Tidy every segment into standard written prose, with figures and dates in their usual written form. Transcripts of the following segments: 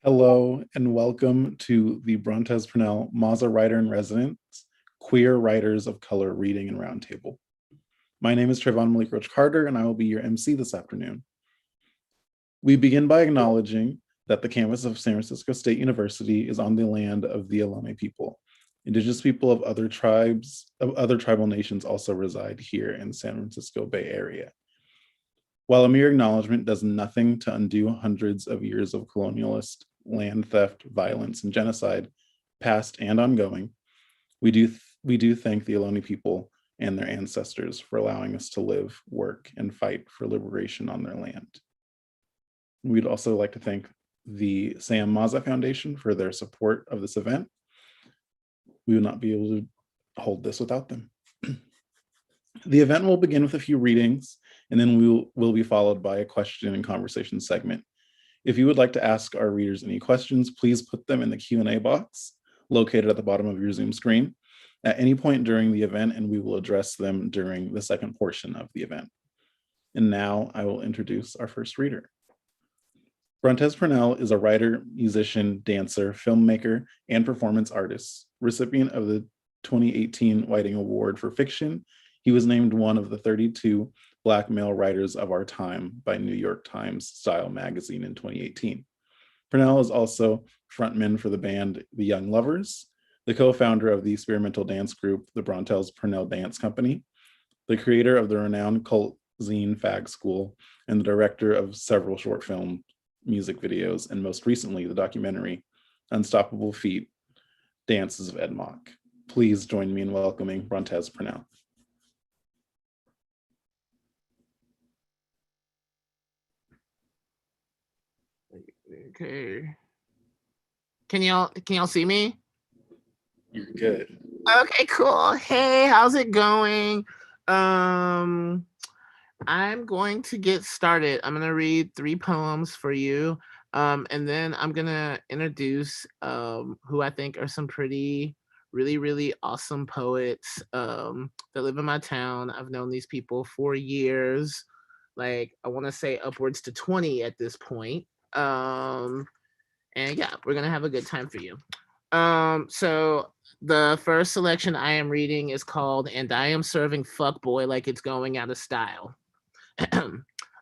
Hello and welcome to the Brontez Purnell Mazza Writer in Residence Queer Writers of Color Reading and Roundtable. My name is TreVaughn Malik Roach-Carter and I will be your MC this afternoon. We begin by acknowledging that the campus of San Francisco State University is on the land of the Ohlone people. Indigenous people of other tribal nations also reside here in the San Francisco Bay Area. While a mere acknowledgement does nothing to undo hundreds of years of colonialist land theft, violence, and genocide, past and ongoing, we do thank the Ohlone people and their ancestors for allowing us to live, work, and fight for liberation on their land. We'd also like to thank the Sam Mazza Foundation for their support of this event. We would not be able to hold this without them. The event will begin with a few readings, and then will be followed by a question and conversation segment. If you would like to ask our readers any questions, please put them in the Q&A box located at the bottom of your Zoom screen at any point during the event, and we will address them during the second portion of the event. And now I will introduce our first reader. Brontez Purnell is a writer, musician, dancer, filmmaker, and performance artist, recipient of the 2018 Whiting Award for Fiction. He was named one of the 32 Black male writers of our time by New York Times Style magazine in 2018. Purnell is also frontman for the band The Young Lovers, the co-founder of the experimental dance group, the Brontez Purnell Dance Company, the creator of the renowned cult zine Fag School, and the director of several short film music videos, and most recently, the documentary Unstoppable Feet, Dances of Ed Mock. Please join me in welcoming Brontez Purnell. Okay. Can y'all see me? You're good. Okay, cool. Hey, how's it going? I'm going to get started. I'm gonna read 3 poems for you. And then I'm gonna introduce who I think are some pretty really awesome poets that live in my town. I've known these people for years, like I want to say upwards to 20 at this point. And yeah, we're gonna have a good time for you. So the first selection I am reading is called "And I Am Serving Fuckboy Like It's Going Out of Style."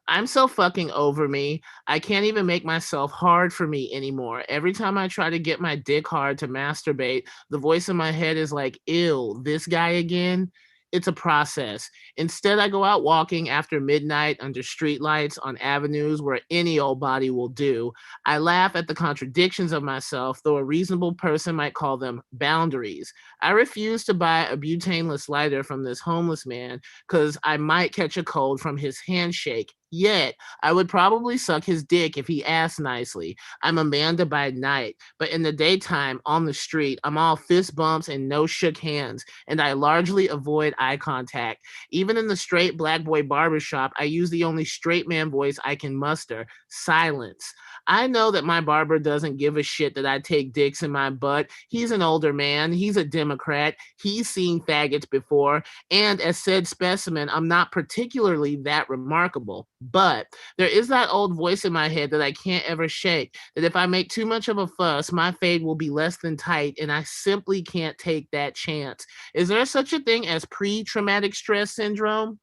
I'm so fucking over me. I can't even make myself hard for me anymore. Every time I try to get my dick hard to masturbate, the voice in my head is like, ew, this guy again? It's a process. Instead, I go out walking after midnight under streetlights on avenues where any old body will do. I laugh at the contradictions of myself, though a reasonable person might call them boundaries. I refuse to buy a butaneous lighter from this homeless man because I might catch a cold from his handshake. Yet, I would probably suck his dick if he asked nicely. I'm Amanda by night, but in the daytime, on the street, I'm all fist bumps and no shook hands, and I largely avoid eye contact. Even in the straight black boy barbershop, I use the only straight man voice I can muster, silence. I know that my barber doesn't give a shit that I take dicks in my butt. He's an older man. He's a Democrat. He's seen faggots before. And as said specimen, I'm not particularly that remarkable. But there is that old voice in my head that I can't ever shake, that if I make too much of a fuss, my fade will be less than tight, and I simply can't take that chance. Is there such a thing as pre-traumatic stress syndrome?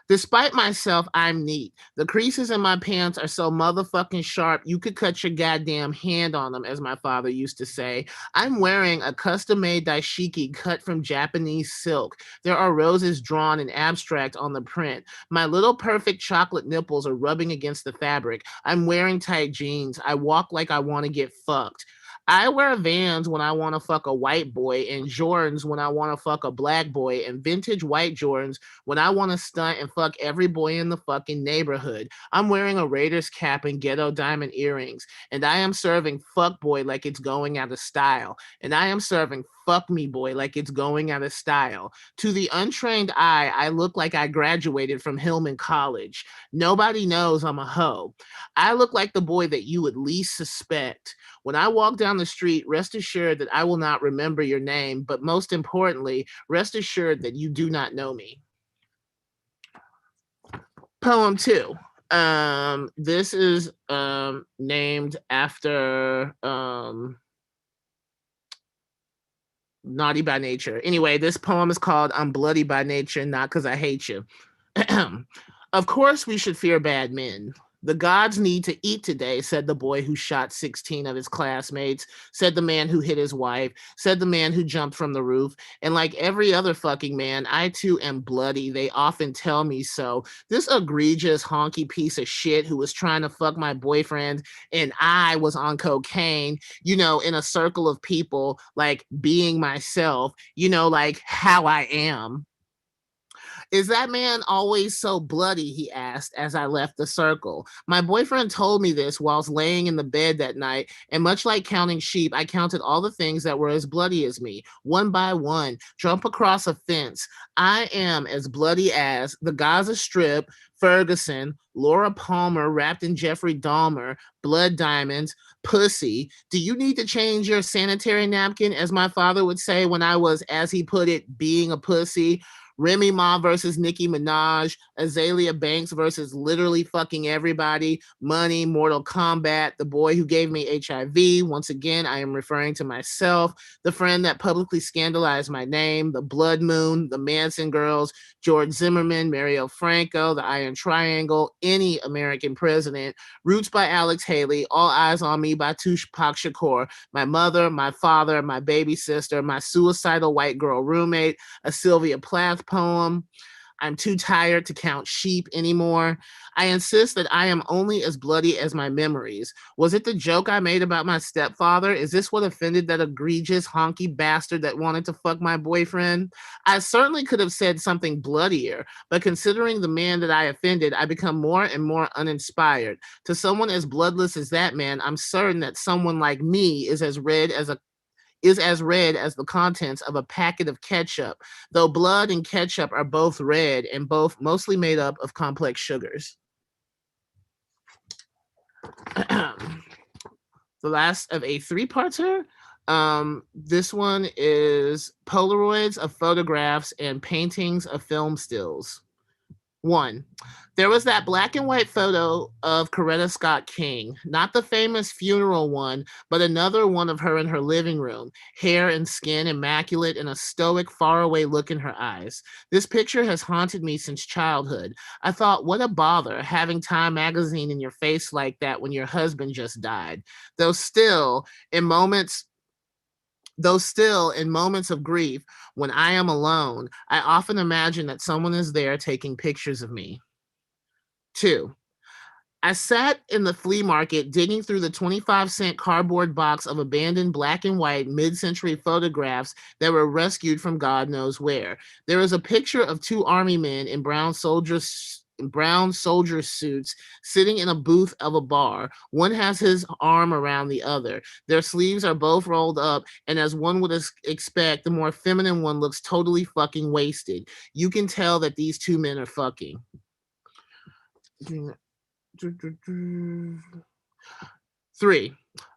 Despite myself, I'm neat. The creases in my pants are so motherfucking sharp, you could cut your goddamn hand on them, as my father used to say. I'm wearing a custom-made dashiki cut from Japanese silk. There are roses drawn in abstract on the print. My little perfect chocolate nipples are rubbing against the fabric. I'm wearing tight jeans. I walk like I want to get fucked. I wear Vans when I want to fuck a white boy, and Jordans when I want to fuck a black boy, and vintage white Jordans when I want to stunt and fuck every boy in the fucking neighborhood. I'm wearing a Raiders cap and ghetto diamond earrings, and I am serving fuck boy like it's going out of style, and I am serving fuck me boy like it's going out of style. To the untrained eye, I look like I graduated from Hillman College. Nobody knows I'm a hoe. I look like the boy that you would least suspect. When I walk down the street, rest assured that I will not remember your name, but most importantly, rest assured that you do not know me. Poem 2. This is named after Naughty by Nature. Anyway, this poem is called I'm Bloody by Nature, Not Because I Hate You. Of course we should fear bad men. The gods need to eat today, said the boy who shot 16 of his classmates, said the man who hit his wife, said the man who jumped from the roof. And like every other fucking man, I too am bloody. They often tell me so. This egregious honky piece of shit who was trying to fuck my boyfriend and I was on cocaine, you know, in a circle of people, like being myself, you know, like how I am. Is that man always so bloody? He asked as I left the circle. My boyfriend told me this whilst laying in the bed that night, and much like counting sheep, I counted all the things that were as bloody as me, one by one, jump across a fence. I am as bloody as the Gaza Strip, Ferguson, Laura Palmer wrapped in Jeffrey Dahmer, blood diamonds, pussy. Do you need to change your sanitary napkin, as my father would say when I was, as he put it, being a pussy? Remy Ma versus Nicki Minaj, Azalea Banks versus literally fucking everybody, Money, Mortal Kombat, the boy who gave me HIV. Once again, I am referring to myself, the friend that publicly scandalized my name, the Blood Moon, the Manson Girls, George Zimmerman, Mario Franco, the Iron Triangle, any American president, Roots by Alex Haley, All Eyes on Me by Tupac Shakur, my mother, my father, my baby sister, my suicidal white girl roommate, a Sylvia Plath poem. I'm too tired to count sheep anymore. I insist that I am only as bloody as my memories. Was it the joke I made about my stepfather? Is this what offended that egregious honky bastard that wanted to fuck my boyfriend? I certainly could have said something bloodier, but considering the man that I offended, I become more and more uninspired. To someone as bloodless as that man, I'm certain that someone like me is as red as the contents of a packet of ketchup, though blood and ketchup are both red and both mostly made up of complex sugars. The last of a three-parter. This one is Polaroids of photographs and paintings of film stills. 1. There was that black and white photo of Coretta Scott King, not the famous funeral one, but another one of her in her living room, hair and skin immaculate and a stoic, faraway look in her eyes. This picture has haunted me since childhood. I thought, what a bother having Time magazine in your face like that when your husband just died. In moments of grief, when I am alone, I often imagine that someone is there taking pictures of me. 2. I sat in the flea market digging through the 25-cent cardboard box of abandoned black and white mid-century photographs that were rescued from God knows where. There is a picture of two army men in brown soldier suits sitting in a booth of a bar. One has his arm around the other. Their sleeves are both rolled up, and as one would expect, the more feminine one looks totally fucking wasted. You can tell that these two men are fucking. 3.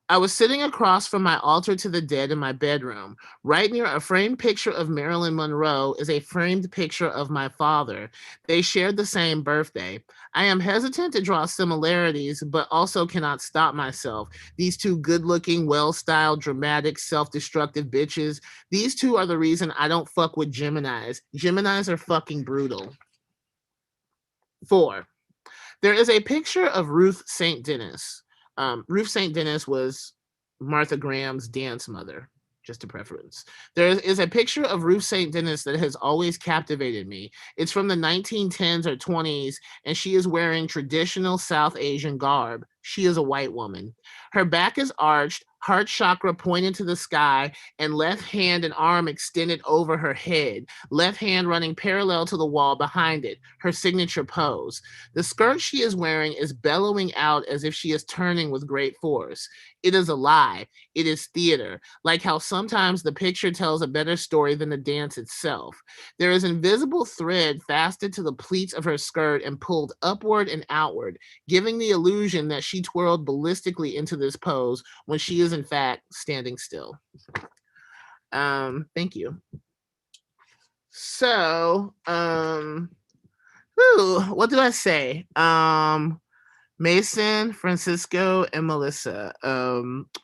I was sitting across from my altar to the dead in my bedroom. Right near a framed picture of Marilyn Monroe is a framed picture of my father. They shared the same birthday. I am hesitant to draw similarities, but also cannot stop myself. These two good-looking, well-styled, dramatic, self-destructive bitches, these two are the reason I don't fuck with Geminis. Geminis are fucking brutal. 4. There is a picture of Ruth St. Denis. Ruth St. Denis was Martha Graham's dance mother, just a preference. There is a picture of Ruth St. Denis that has always captivated me. It's from the 1910s or 20s, and she is wearing traditional South Asian garb. She is a white woman. Her back is arched, heart chakra pointed to the sky, and left hand and arm extended over her head, left hand running parallel to the wall behind it, her signature pose. The skirt she is wearing is bellowing out as if she is turning with great force. It is a lie. It is theater, like how sometimes the picture tells a better story than the dance itself. There is invisible thread fastened to the pleats of her skirt and pulled upward and outward, giving the illusion that she twirled ballistically into this pose when she is in fact standing still. Thank you. So, What do I say? Mason, Francisco, and Melissa.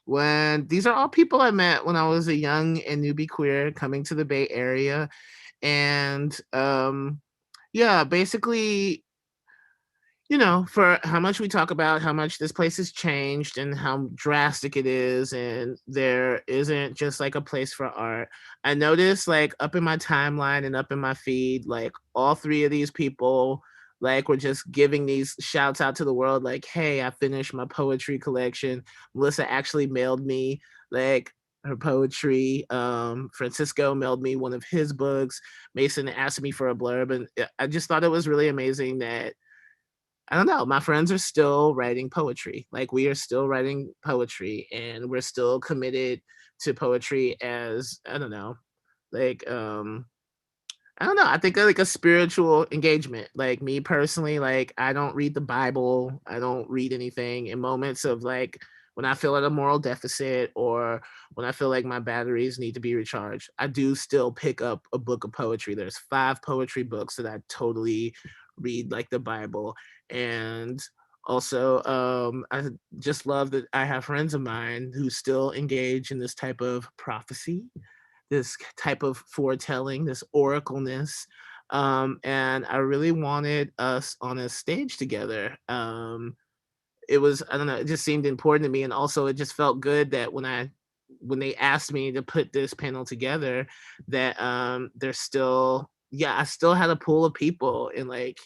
When these are all people I met when I was a young and newbie queer coming to the Bay Area, and yeah, basically, for how much we talk about how much this place has changed and how drastic it is, and there isn't just like a place for art. I noticed like up in my timeline and up in my feed, like all three of these people like were just giving these shouts out to the world, like, hey, I finished my poetry collection. Melissa actually mailed me like her poetry. Francisco mailed me one of his books. Mason asked me for a blurb, and I just thought it was really amazing that I don't know. My friends are still writing poetry. Like we are still writing poetry, and we're still committed to poetry as I don't know, like I don't know. I think like a spiritual engagement. Like me personally, like I don't read the Bible. I don't read anything in moments of like when I feel at a moral deficit or when I feel like my batteries need to be recharged. I do still pick up a book of poetry. There's 5 poetry books that I totally read like the Bible. And also I just love that I have friends of mine who still engage in this type of prophecy, this type of foretelling, this oracleness. And I really wanted us on a stage together. It was, I don't know, it just seemed important to me. And also it just felt good that when they asked me to put this panel together, that there's still, yeah, I still had a pool of people in like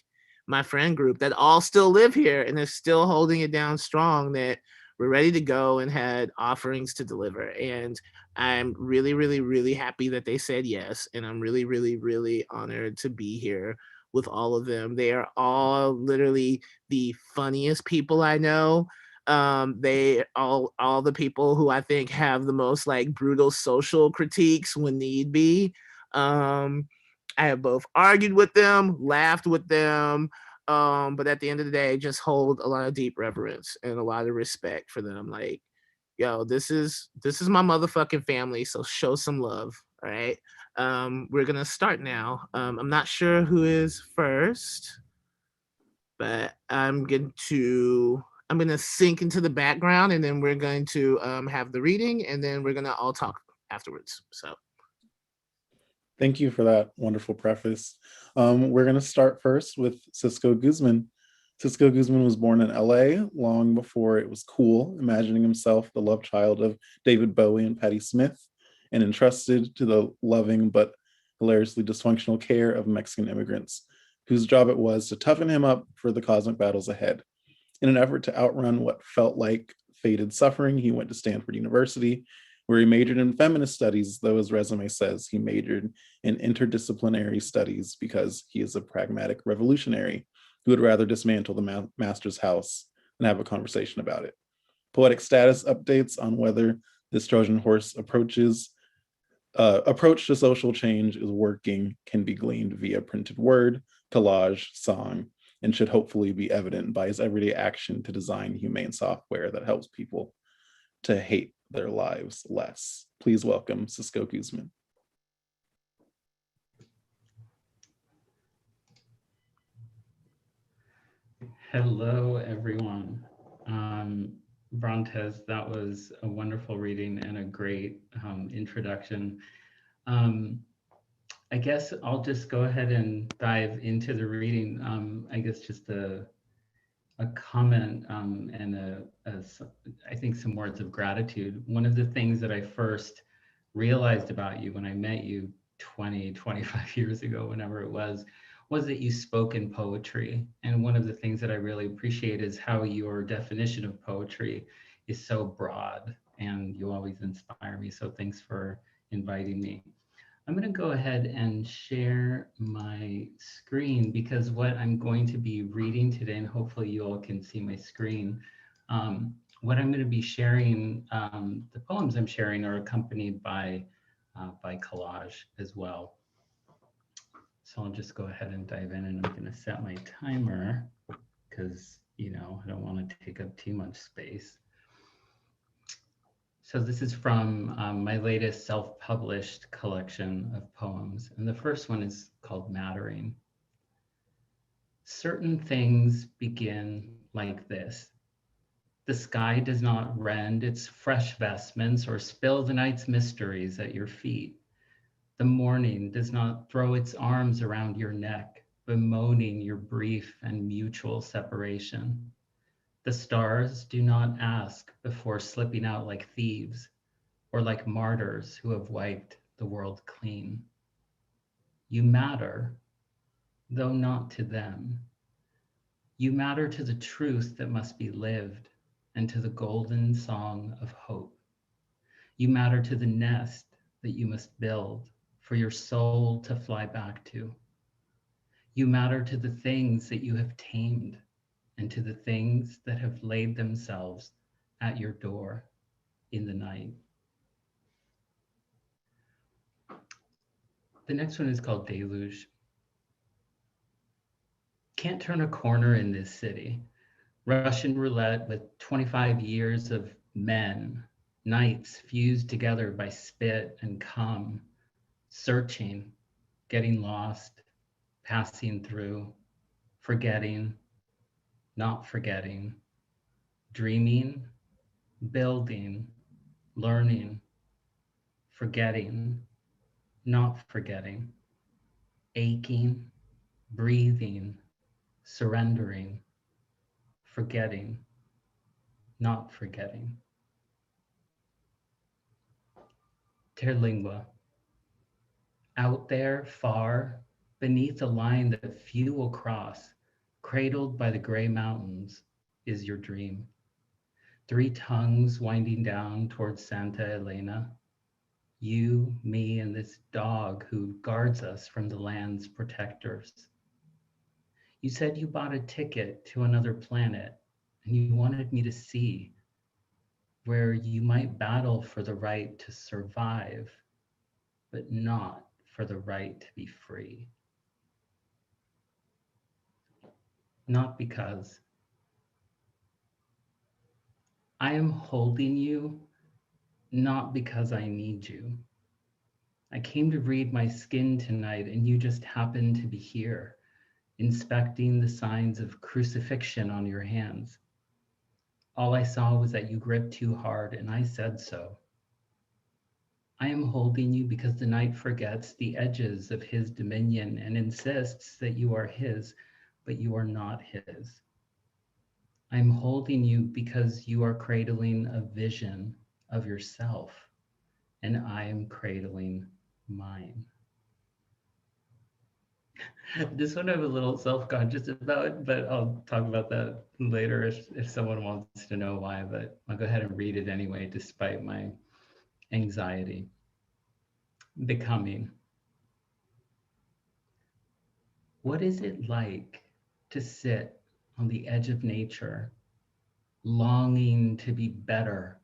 my friend group that all still live here and they're still holding it down strong, that we're ready to go and had offerings to deliver. And I'm really, really, really happy that they said yes. And I'm really, really, really honored to be here with all of them. They are all literally the funniest people I know. They all the people who I think have the most like brutal social critiques when need be. Um, I have both argued with them, laughed with them, but at the end of the day, just hold a lot of deep reverence and a lot of respect for them. Like, yo, this is my motherfucking family, so show some love. All right. We're gonna start now. I'm not sure who is first, but I'm gonna sink into the background, and then we're going to have the reading, and then we're gonna all talk afterwards. So Thank you for that wonderful preface. We're going to start first with Cisco Guzman. Cisco Guzman was born in LA long before it was cool, imagining himself the love child of David Bowie and Patti Smith, and entrusted to the loving but hilariously dysfunctional care of Mexican immigrants, whose job it was to toughen him up for the cosmic battles ahead. In an effort to outrun what felt like fated suffering, he went to Stanford University, where he majored in feminist studies, though his resume says he majored in interdisciplinary studies because he is a pragmatic revolutionary who would rather dismantle the master's house than have a conversation about it. Poetic status updates on whether this Trojan horse approach to social change is working can be gleaned via printed word, collage, song, and should hopefully be evident by his everyday action to design humane software that helps people to hate their lives less. Please welcome Cisco Guzman. Hello, everyone. Brontez, that was a wonderful reading and a great introduction. I guess I'll just go ahead and dive into the reading. I guess just a comment and I think some words of gratitude. One of the things that I first realized about you when I met you 25 years ago, whenever it was that you spoke in poetry. And one of the things that I really appreciate is how your definition of poetry is so broad, and you always inspire me. So thanks for inviting me. I'm going to go ahead and share my screen because what I'm going to be reading today, and hopefully you all can see my screen, what I'm going to be sharing, the poems I'm sharing are accompanied by collage as well. So I'll just go ahead and dive in, and I'm going to set my timer because, I don't want to take up too much space. So this is from my latest self-published collection of poems. And the first one is called Mattering. Certain things begin like this. The sky does not rend its fresh vestments or spill the night's mysteries at your feet. The morning does not throw its arms around your neck, bemoaning your brief and mutual separation. The stars do not ask before slipping out like thieves or like martyrs who have wiped the world clean. You matter, though not to them. You matter to the truth that must be lived and to the golden song of hope. You matter to the nest that you must build for your soul to fly back to. You matter to the things that you have tamed and to the things that have laid themselves at your door in the night. The next one is called Deluge. Can't turn a corner in this city. Russian roulette with 25 years of men, nights fused together by spit and cum, searching, getting lost, passing through, forgetting, not forgetting, dreaming, building, learning, forgetting, not forgetting, aching, breathing, surrendering, forgetting, not forgetting. Terlingua. Out there, far, beneath a line that few will cross, cradled by the gray mountains, is your dream. 3 tongues winding down towards Santa Elena. You, me, and this dog who guards us from the land's protectors. You said you bought a ticket to another planet, and you wanted me to see where you might battle for the right to survive, but not for the right to be free. Not because I am holding you, not because I need you. I came to read my skin tonight, and you just happened to be here, inspecting the signs of crucifixion on your hands. All I saw was that you gripped too hard, and I said so. I am holding you because the night forgets the edges of his dominion and insists that you are his, but you are not his. I'm holding you because you are cradling a vision of yourself, and I am cradling mine. This one I'm a little self-conscious about, but I'll talk about that later if someone wants to know why, but I'll go ahead and read it anyway, despite my anxiety. Becoming. What is it like to sit on the edge of nature, longing to be better,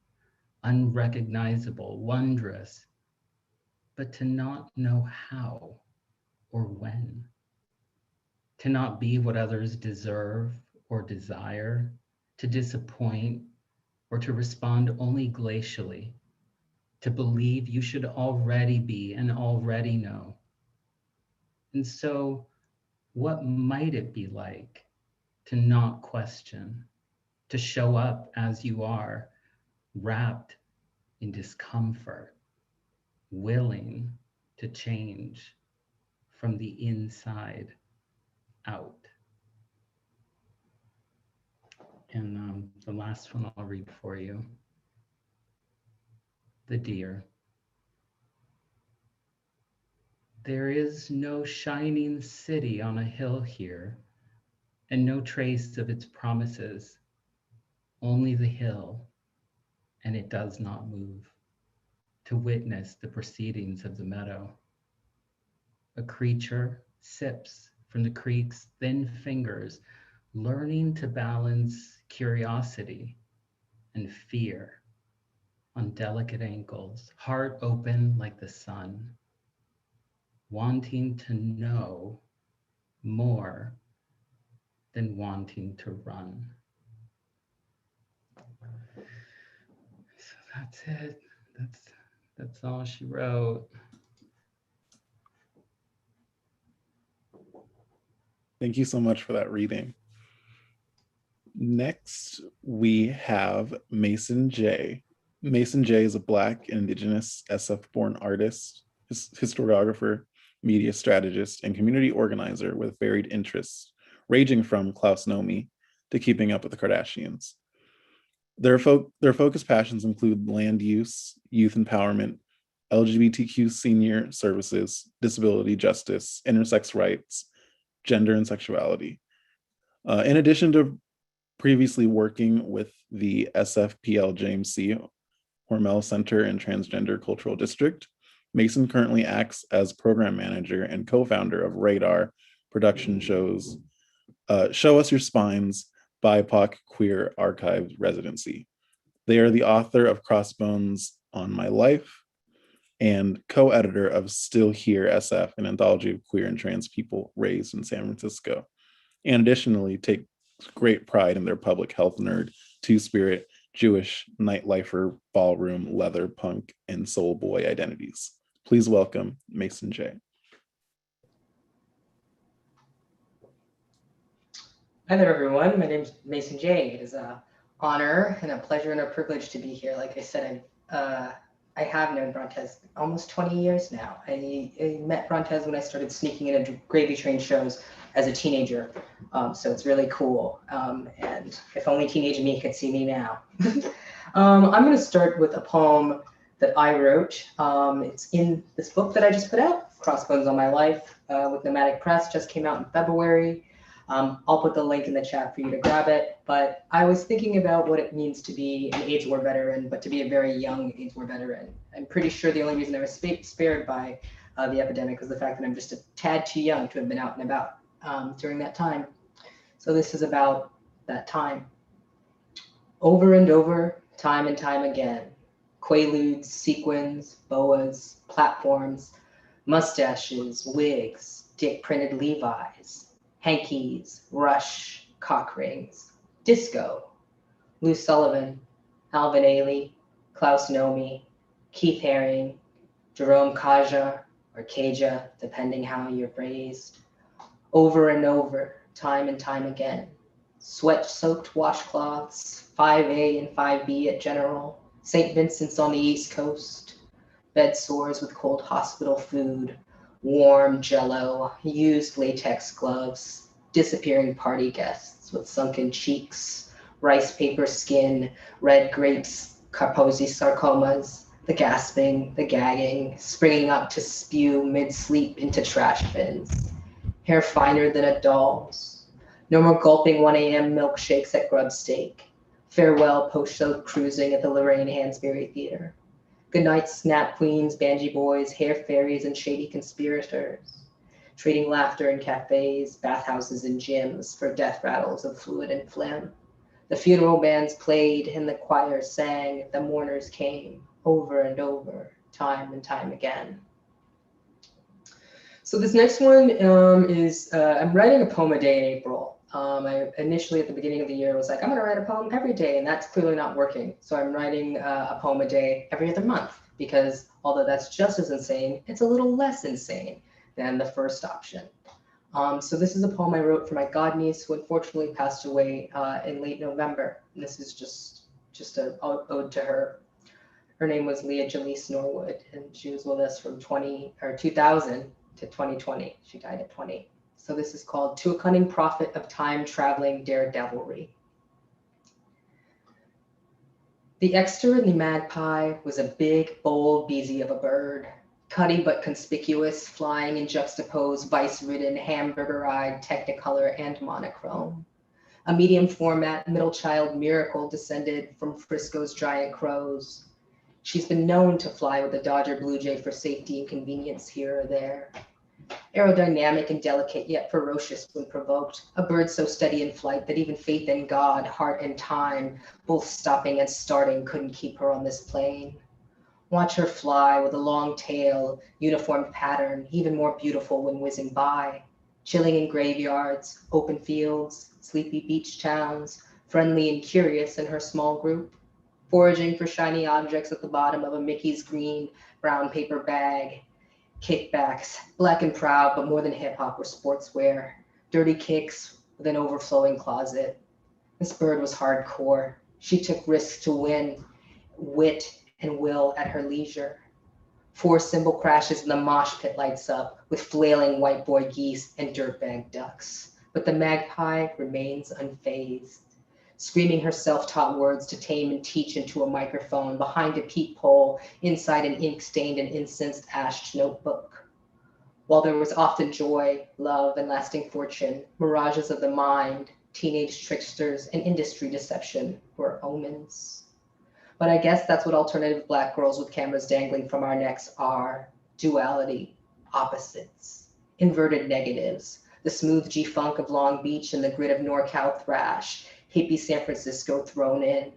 unrecognizable, wondrous, but to not know how or when? To not be what others deserve or desire, to disappoint, or to respond only glacially, to believe you should already be and already know. And so, what might it be like to not question, to show up as you are, wrapped in discomfort, willing to change from the inside out? And the last one I'll read for you. The deer. There is no shining city on a hill here, and no trace of its promises, only the hill, and it does not move, to witness the proceedings of the meadow. A creature sips from the creek's thin fingers, learning to balance curiosity and fear on delicate ankles, heart open like the sun, wanting to know more than wanting to run. So that's it. That's all she wrote. Thank you so much for that reading. Next, we have Mason J. Mason J is a Black Indigenous SF-born artist, historiographer, media strategist, and community organizer with varied interests, ranging from Klaus Nomi to Keeping Up with the Kardashians. Their focused passions include land use, youth empowerment, LGBTQ senior services, disability justice, intersex rights, gender and sexuality. In addition to previously working with the SFPL James C. Hormel Center and Transgender Cultural District, Mason currently acts as program manager and co-founder of Radar production shows Show Us Your Spines, BIPOC Queer Archives Residency. They are the author of Crossbones on My Life and co-editor of Still Here SF, an anthology of queer and trans people raised in San Francisco. And additionally, take great pride in their public health nerd, two-spirit, Jewish, nightlifer, ballroom, leather, punk, and soul boy identities. Please welcome Mason J. Hi there, everyone. My name is Mason J. It is an honor and a pleasure and a privilege to be here. Like I said, I have known Brontez almost 20 years now. I met Brontez when I started sneaking into gravy train shows as a teenager. So it's really cool. And if only teenage me could see me now. I'm going to start with a poem that I wrote. It's in this book that I just put out, Crossbones on My Life, with Nomadic Press, just came out in February. I'll put the link in the chat for you to grab it, but I was thinking about what it means to be an AIDS war veteran, but to be a very young AIDS war veteran. I'm pretty sure the only reason I was spared by the epidemic was the fact that I'm just a tad too young to have been out and about during that time. So this is about that time. Over and over, time and time again, quaaludes, sequins, boas, platforms, mustaches, wigs, dick-printed Levi's, hankies, rush, cock rings, disco, Lou Sullivan, Alvin Ailey, Klaus Nomi, Keith Haring, Jerome Kaja, or Kaja, depending how you're raised. Over and over, time and time again. Sweat-soaked washcloths, 5A and 5B at General, St. Vincent's on the East Coast, bed sores with cold hospital food, warm Jell-O, used latex gloves, disappearing party guests with sunken cheeks, rice paper skin, red grapes, Kaposi sarcomas, the gasping, the gagging, springing up to spew mid-sleep into trash bins, hair finer than a doll's. No more gulping 1 a.m. milkshakes at Grub Steak. Farewell post-show cruising at the Lorraine Hansberry Theater. Goodnight snap queens, banjee boys, hair fairies, and shady conspirators. Trading laughter in cafes, bathhouses, and gyms for death rattles of fluid and phlegm. The funeral bands played and the choir sang, the mourners came over and over, time and time again. So this next one is, I'm writing a poem a day in April. I initially at the beginning of the year was like, I'm gonna write a poem every day, and that's clearly not working. So I'm writing a poem a day every other month, because although that's just as insane, it's a little less insane than the first option. So this is a poem I wrote for my godniece, who unfortunately passed away in late November. And this is just an ode to her. Her name was Leah Jaleese Norwood, and she was with us from 2000 to 2020. She died at 20. So this is called To a Cunning Prophet of Time-Traveling Daredevilry. The Exeter and the Magpie was a big, bold beezy of a bird, cutty but conspicuous, flying in juxtaposed, vice-ridden, hamburger-eyed Technicolor and monochrome. A medium format middle child miracle descended from Frisco's giant crows. She's been known to fly with a Dodger Blue Jay for safety and convenience here or there. Aerodynamic and delicate, yet ferocious when provoked, a bird so steady in flight that even faith in God, heart, and time, both stopping and starting, couldn't keep her on this plane. Watch her fly with a long tail, uniform pattern, even more beautiful when whizzing by. Chilling in graveyards, open fields, sleepy beach towns, friendly and curious in her small group. Foraging for shiny objects at the bottom of a Mickey's green brown paper bag. Kickbacks, black and proud, but more than hip hop or sportswear. dirty kicks with an overflowing closet. This bird was hardcore. She took risks to win, wit and will at her leisure. 4 cymbal crashes and the mosh pit lights up with flailing white boy geese and dirtbag ducks. But the magpie remains unfazed, screaming her self-taught words to tame and teach into a microphone behind a peephole inside an ink-stained and incensed ash notebook. While there was often joy, love, and lasting fortune, mirages of the mind, teenage tricksters, and industry deception were omens. But I guess that's what alternative Black girls with cameras dangling from our necks are: duality, opposites, inverted negatives, the smooth G-funk of Long Beach and the grit of NorCal thrash, hippie San Francisco thrown in.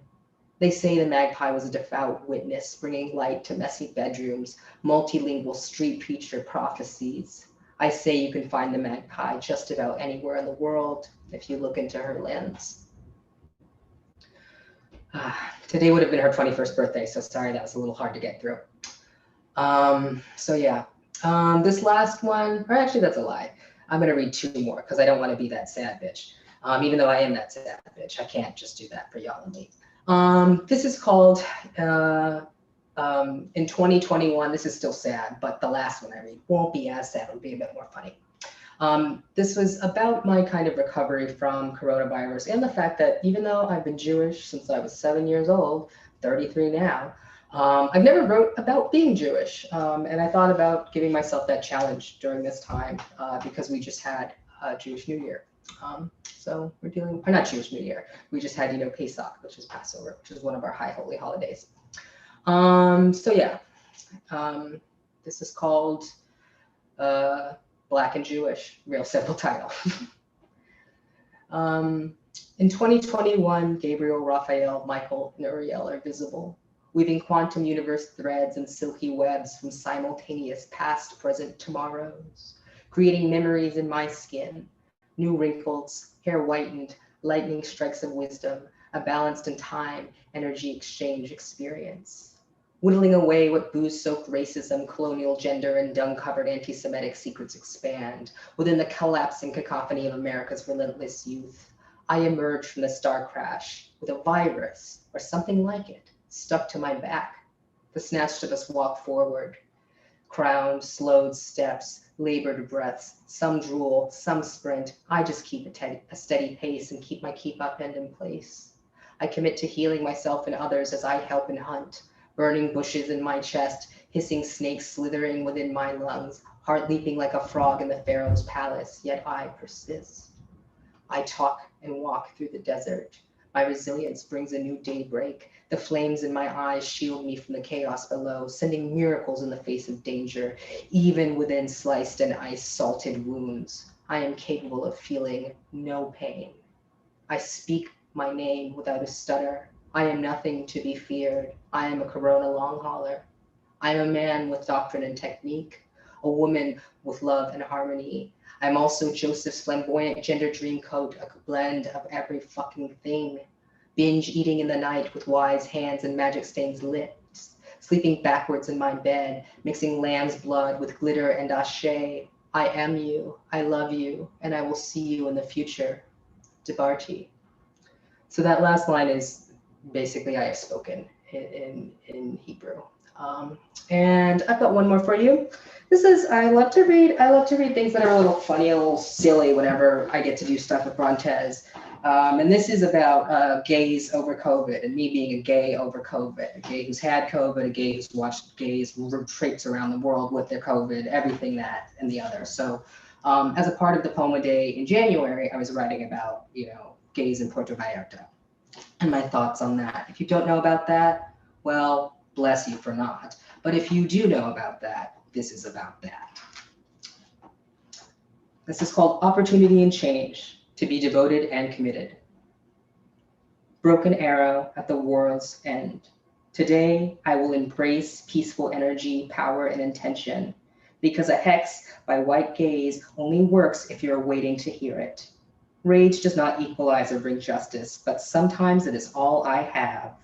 They say the magpie was a devout witness, bringing light to messy bedrooms, multilingual street preacher prophecies. I say you can find the magpie just about anywhere in the world if you look into her lens. Today would have been her 21st birthday, so sorry that was a little hard to get through. This last one, or actually that's a lie. I'm gonna read 2 more because I don't want to be that sad bitch. Even though I am that sad bitch, I can't just do that for y'all and me. This is called, in 2021, this is still sad, but the last one I read won't be as sad, it'll be a bit more funny. This was about my kind of recovery from coronavirus and the fact that even though I've been Jewish since I was 7 years old, 33 now, I've never wrote about being Jewish. And I thought about giving myself that challenge during this time because we just had Jewish New Year. So we're dealing, or not Jewish New Year, we just had, Pesach, which is Passover, which is one of our high holy holidays. This is called Black and Jewish, real simple title. In 2021, Gabriel, Raphael, Michael, and Uriel are visible, weaving quantum universe threads and silky webs from simultaneous past, present, tomorrows, creating memories in my skin, new wrinkles, hair whitened, lightning strikes of wisdom, a balanced in time, energy exchange experience. Whittling away what booze-soaked racism, colonial gender, and dung-covered anti-Semitic secrets expand within the collapsing cacophony of America's relentless youth. I emerge from the star crash with a virus, or something like it, stuck to my back. The snatched of us walk forward, crowned, slowed steps, labored breaths, some drool, some sprint. I just keep a steady pace and keep my keep up end in place. I commit to healing myself and others as I help and hunt, burning bushes in my chest, hissing snakes slithering within my lungs, heart leaping like a frog in the Pharaoh's palace, yet I persist. I talk and walk through the desert. My resilience brings a new daybreak. The flames in my eyes shield me from the chaos below, sending miracles in the face of danger, even within sliced and ice-salted wounds. I am capable of feeling no pain. I speak my name without a stutter. I am nothing to be feared. I am a corona long hauler. I am a man with doctrine and technique, a woman with love and harmony. I'm also Joseph's flamboyant gender dream coat, a blend of every fucking thing. Binge eating in the night with wise hands and magic stains lips, sleeping backwards in my bed, mixing lamb's blood with glitter and ashe. I am you, I love you, and I will see you in the future. Debarty. So that last line is basically I have spoken in Hebrew. And I've got one more for you. This is, I love to read things that are a little funny, a little silly whenever I get to do stuff with Brontez. And this is about gays over COVID and me being a gay over COVID, a gay who's had COVID, a gay who's watched gays traipse around the world with their COVID, everything that and the other. So as a part of the Poem a Day in January, I was writing about, gays in Puerto Vallarta and my thoughts on that. If you don't know about that, well, bless you for not. But if you do know about that, this is about that. This is called Opportunity and Change, to be devoted and committed. Broken arrow at the world's end. Today, I will embrace peaceful energy, power, and intention, because a hex by white gaze only works if you're waiting to hear it. Rage does not equalize or bring justice, but sometimes it is all I have.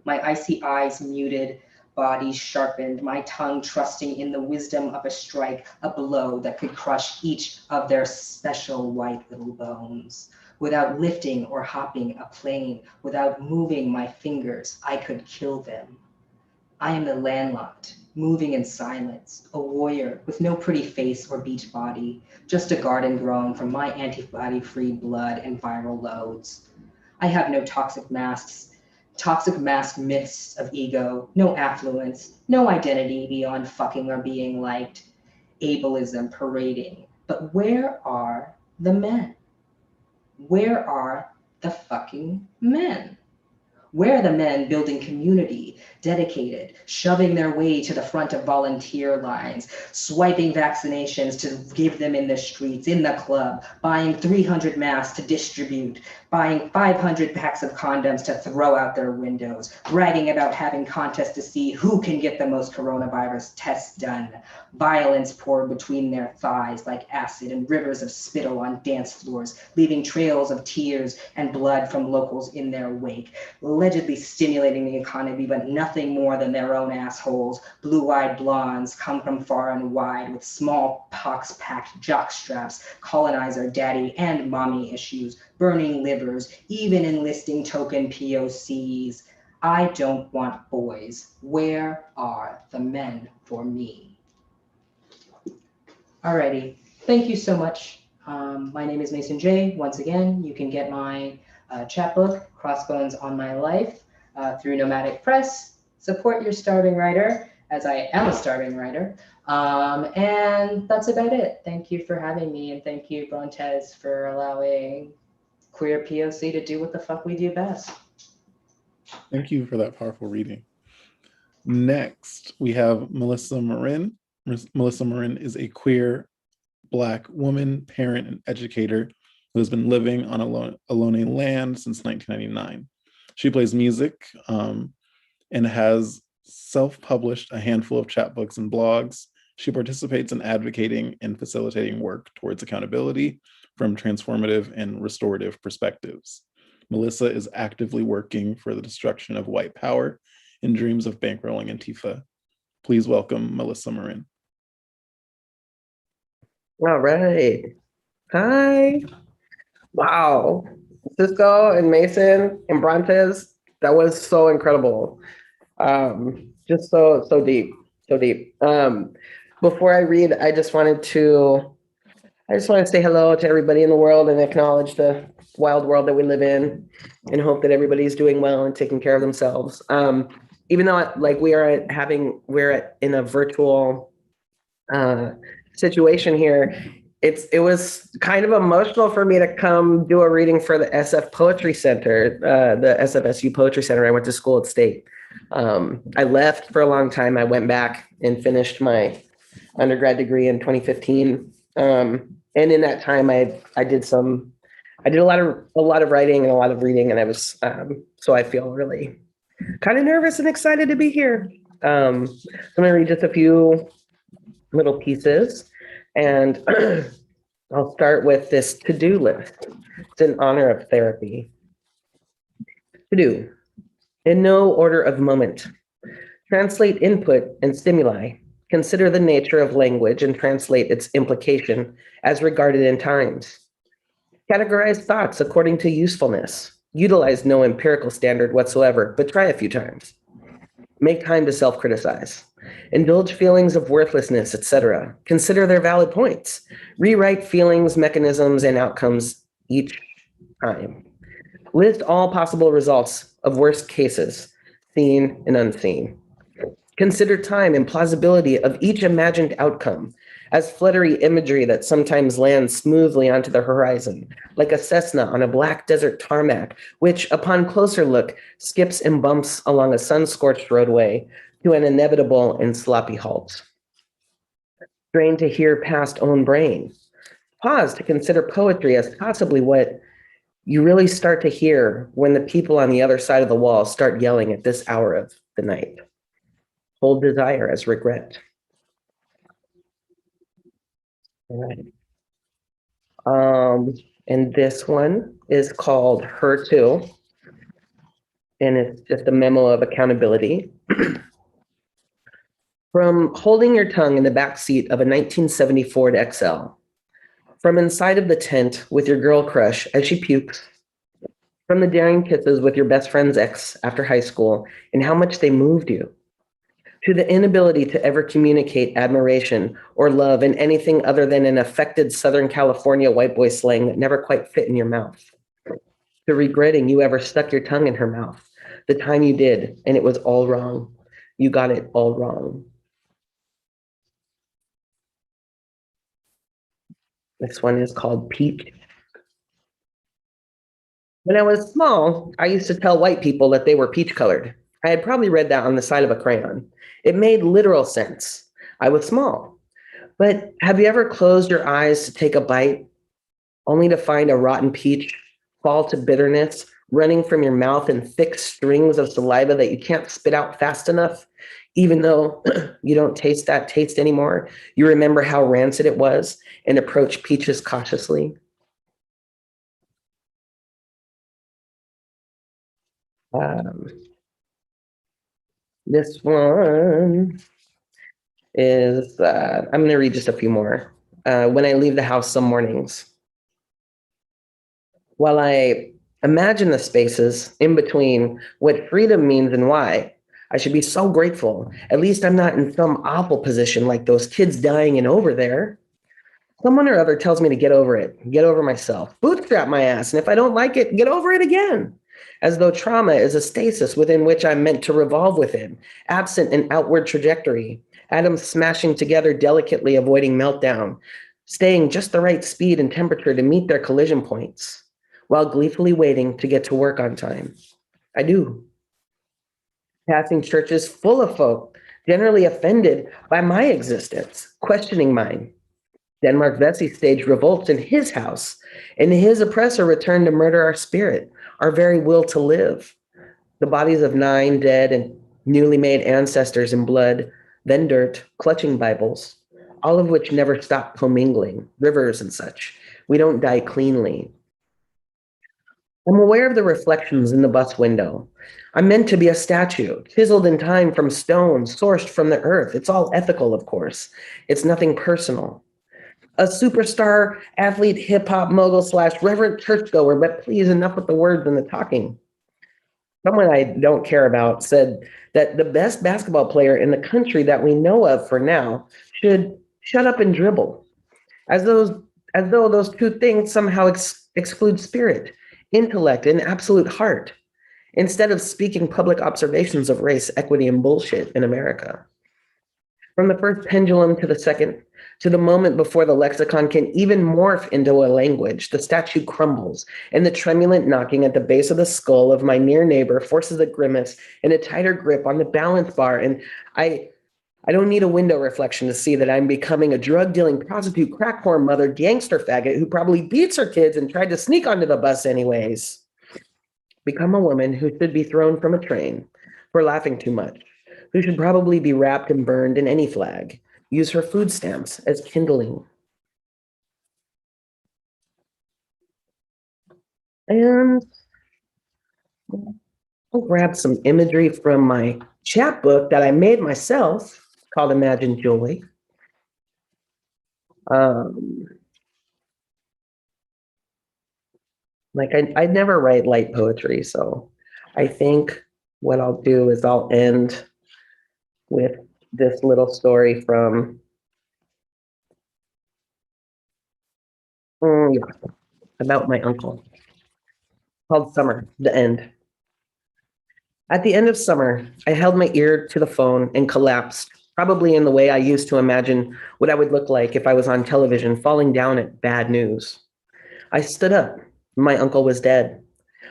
My icy eyes muted, body sharpened, my tongue trusting in the wisdom of a strike, a blow that could crush each of their special white little bones. Without lifting or hopping a plane, without moving my fingers, I could kill them. I am the landlocked, moving in silence, a warrior with no pretty face or beach body, just a garden grown from my antibody-free blood and viral loads. I have no toxic mask myths of ego, no affluence, no identity beyond fucking or being liked, ableism parading. But where are the men? Where are the fucking men? Where are the men building community, dedicated, shoving their way to the front of volunteer lines, swiping vaccinations to give them in the streets, in the club, buying 300 masks to distribute, buying 500 packs of condoms to throw out their windows, bragging about having contests to see who can get the most coronavirus tests done, violence poured between their thighs like acid and rivers of spittle on dance floors, leaving trails of tears and blood from locals in their wake, allegedly stimulating the economy, but nothing more than their own assholes. Blue-eyed blondes come from far and wide with smallpox-packed jockstraps, colonizer daddy and mommy issues, burning livers, even enlisting token POCs. I don't want boys. Where are the men for me? Alrighty, thank you so much. My name is Mason J. Once again, you can get my chapbook, Crossbones on My Life, through Nomadic Press. Support your starving writer, as I am a starving writer. And that's about it. Thank you for having me, and thank you, Brontez, for allowing queer POC to do what the fuck we do best. Thank you for that powerful reading. Next, we have Melissa Merin. Melissa Merin is a queer Black woman, parent, and educator who has been living on Ohlone land since 1999. She plays music and has self-published a handful of chapbooks and blogs. She participates in advocating and facilitating work towards accountability from transformative and restorative perspectives. Melissa is actively working for the destruction of white power and dreams of bankrolling Antifa. Please welcome Melissa Merin. All right. Hi. Wow. Cisco and Mason and Brontez, that was so incredible. Just so deep, so deep. Before I read, I just want to say hello to everybody in the world and acknowledge the wild world that we live in, and hope that everybody's doing well and taking care of themselves. Even though we're in a virtual situation here, it was kind of emotional for me to come do a reading for the SF Poetry Center, the SFSU Poetry Center. I went to school at State. I left for a long time. I went back and finished my undergrad degree in 2015. And in that time, I did a lot of writing and a lot of reading, and I was so I feel really kind of nervous and excited to be here. I'm gonna read just a few little pieces, and I'll start with this to-do list. It's in honor of therapy. To do, in no order of moment. Translate input and stimuli. Consider the nature of language and translate its implication as regarded in times. Categorize thoughts according to usefulness. Utilize no empirical standard whatsoever, but try a few times. Make time to self-criticize. Indulge feelings of worthlessness, etc. Consider their valid points. Rewrite feelings, mechanisms, and outcomes each time. List all possible results of worst cases, seen and unseen. Consider time and plausibility of each imagined outcome as fluttery imagery that sometimes lands smoothly onto the horizon, like a Cessna on a black desert tarmac, which, upon closer look, skips and bumps along a sun-scorched roadway to an inevitable and sloppy halt. Strain to hear past own brain. Pause to consider poetry as possibly what you really start to hear when the people on the other side of the wall start yelling at this hour of the night. Hold desire as regret. All right. And this one is called Her Too. And it's just a memo of accountability. From holding your tongue in the back seat of a 1970 Ford XL, from inside of the tent with your girl crush as she pukes, from the daring kisses with your best friend's ex after high school and how much they moved you, to the inability to ever communicate admiration or love in anything other than an affected Southern California white boy slang that never quite fit in your mouth, to regretting you ever stuck your tongue in her mouth the time you did and it was all wrong. You got it all wrong. This one is called Peach. When I was small, I used to tell white people that they were peach colored. I had probably read that on the side of a crayon. It made literal sense. I was small. But have you ever closed your eyes to take a bite, only to find a rotten peach fall to bitterness, running from your mouth in thick strings of saliva that you can't spit out fast enough? Even though you don't taste that taste anymore, you remember how rancid it was and approach peaches cautiously. This one is, I'm going to read just a few more. When I leave the house some mornings, while I imagine the spaces in between what freedom means and why, I should be so grateful. At least I'm not in some awful position like those kids dying and over there. Someone or other tells me to get over it, get over myself, bootstrap my ass, and if I don't like it, get over it again. As though trauma is a stasis within which I'm meant to revolve within, absent an outward trajectory, atoms smashing together delicately, avoiding meltdown, staying just the right speed and temperature to meet their collision points, while gleefully waiting to get to work on time. I do. Passing churches full of folk, generally offended by my existence, questioning mine. Denmark Vesey staged revolts in his house, and his oppressor returned to murder our spirit, our very will to live. The bodies of 9 dead and newly made ancestors in blood, then dirt, clutching Bibles, all of which never stop commingling, rivers and such. We don't die cleanly. I'm aware of the reflections in the bus window. I'm meant to be a statue, chiseled in time from stone, sourced from the earth. It's all ethical, of course. It's nothing personal. A superstar, athlete, hip-hop mogul / reverent churchgoer, but please, enough with the words and the talking. Someone I don't care about said that the best basketball player in the country that we know of for now should shut up and dribble, as though those two things somehow exclude spirit, intellect, and absolute heart, instead of speaking public observations of race, equity, and bullshit in America. From the first pendulum to the second, to the moment before the lexicon can even morph into a language, the statue crumbles, and the tremulant knocking at the base of the skull of my near neighbor forces a grimace and a tighter grip on the balance bar. And I don't need a window reflection to see that I'm becoming a drug-dealing, prostitute, crack whore, mother, gangster faggot who probably beats her kids and tried to sneak onto the bus anyways. Become a woman who should be thrown from a train for laughing too much, who should probably be wrapped and burned in any flag. Use her food stamps as kindling. And I'll grab some imagery from my chapbook that I made myself called Imagine Joy. I never write light poetry, so I think what I'll do is I'll end with this little story from about my uncle, called Summer, the End. At the end of summer, I held my ear to the phone and collapsed, probably in the way I used to imagine what I would look like if I was on television falling down at bad news. I stood up. My uncle was dead.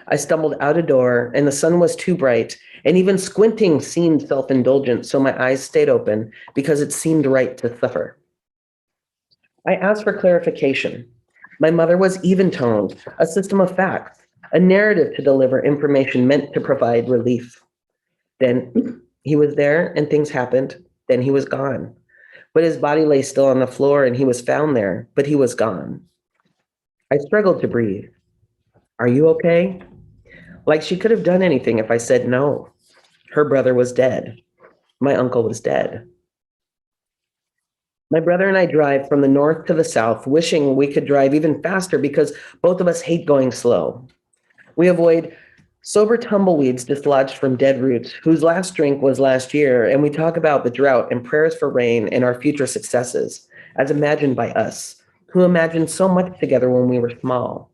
I stumbled out a door, and the sun was too bright, and even squinting seemed self-indulgent, so my eyes stayed open because it seemed right to suffer. I asked for clarification. My mother was even-toned, a system of facts, a narrative to deliver information meant to provide relief. Then he was there, and things happened. Then he was gone. But his body lay still on the floor, and he was found there, but he was gone. I struggled to breathe. Are you okay? Like she could have done anything if I said no. Her brother was dead. My uncle was dead. My brother and I drive from the north to the south, wishing we could drive even faster because both of us hate going slow. We avoid sober tumbleweeds dislodged from dead roots, whose last drink was last year, and we talk about the drought and prayers for rain and our future successes, as imagined by us, who imagined so much together when we were small.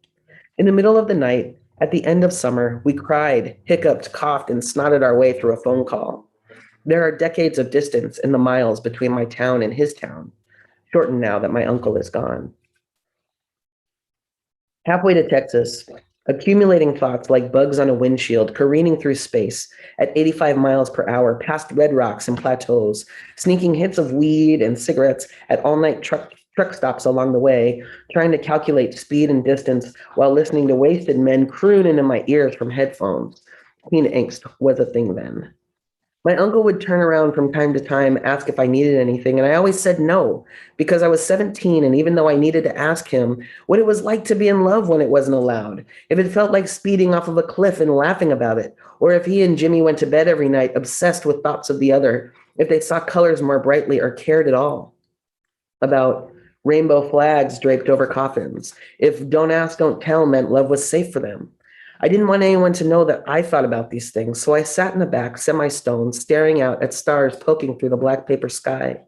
In the middle of the night, at the end of summer, we cried, hiccuped, coughed, and snotted our way through a phone call. There are decades of distance in the miles between my town and his town, shortened now that my uncle is gone. Halfway to Texas, accumulating thoughts like bugs on a windshield, careening through space at 85 miles per hour, past red rocks and plateaus, sneaking hits of weed and cigarettes at all-night truck stops along the way, trying to calculate speed and distance while listening to wasted men croon into my ears from headphones. Teen angst was a thing then. My uncle would turn around from time to time, ask if I needed anything, and I always said no, because I was 17, and even though I needed to ask him what it was like to be in love when it wasn't allowed, if it felt like speeding off of a cliff and laughing about it, or if he and Jimmy went to bed every night obsessed with thoughts of the other, if they saw colors more brightly or cared at all about rainbow flags draped over coffins, if don't ask, don't tell meant love was safe for them. I didn't want anyone to know that I thought about these things, so I sat in the back, semi-stoned, staring out at stars poking through the black paper sky,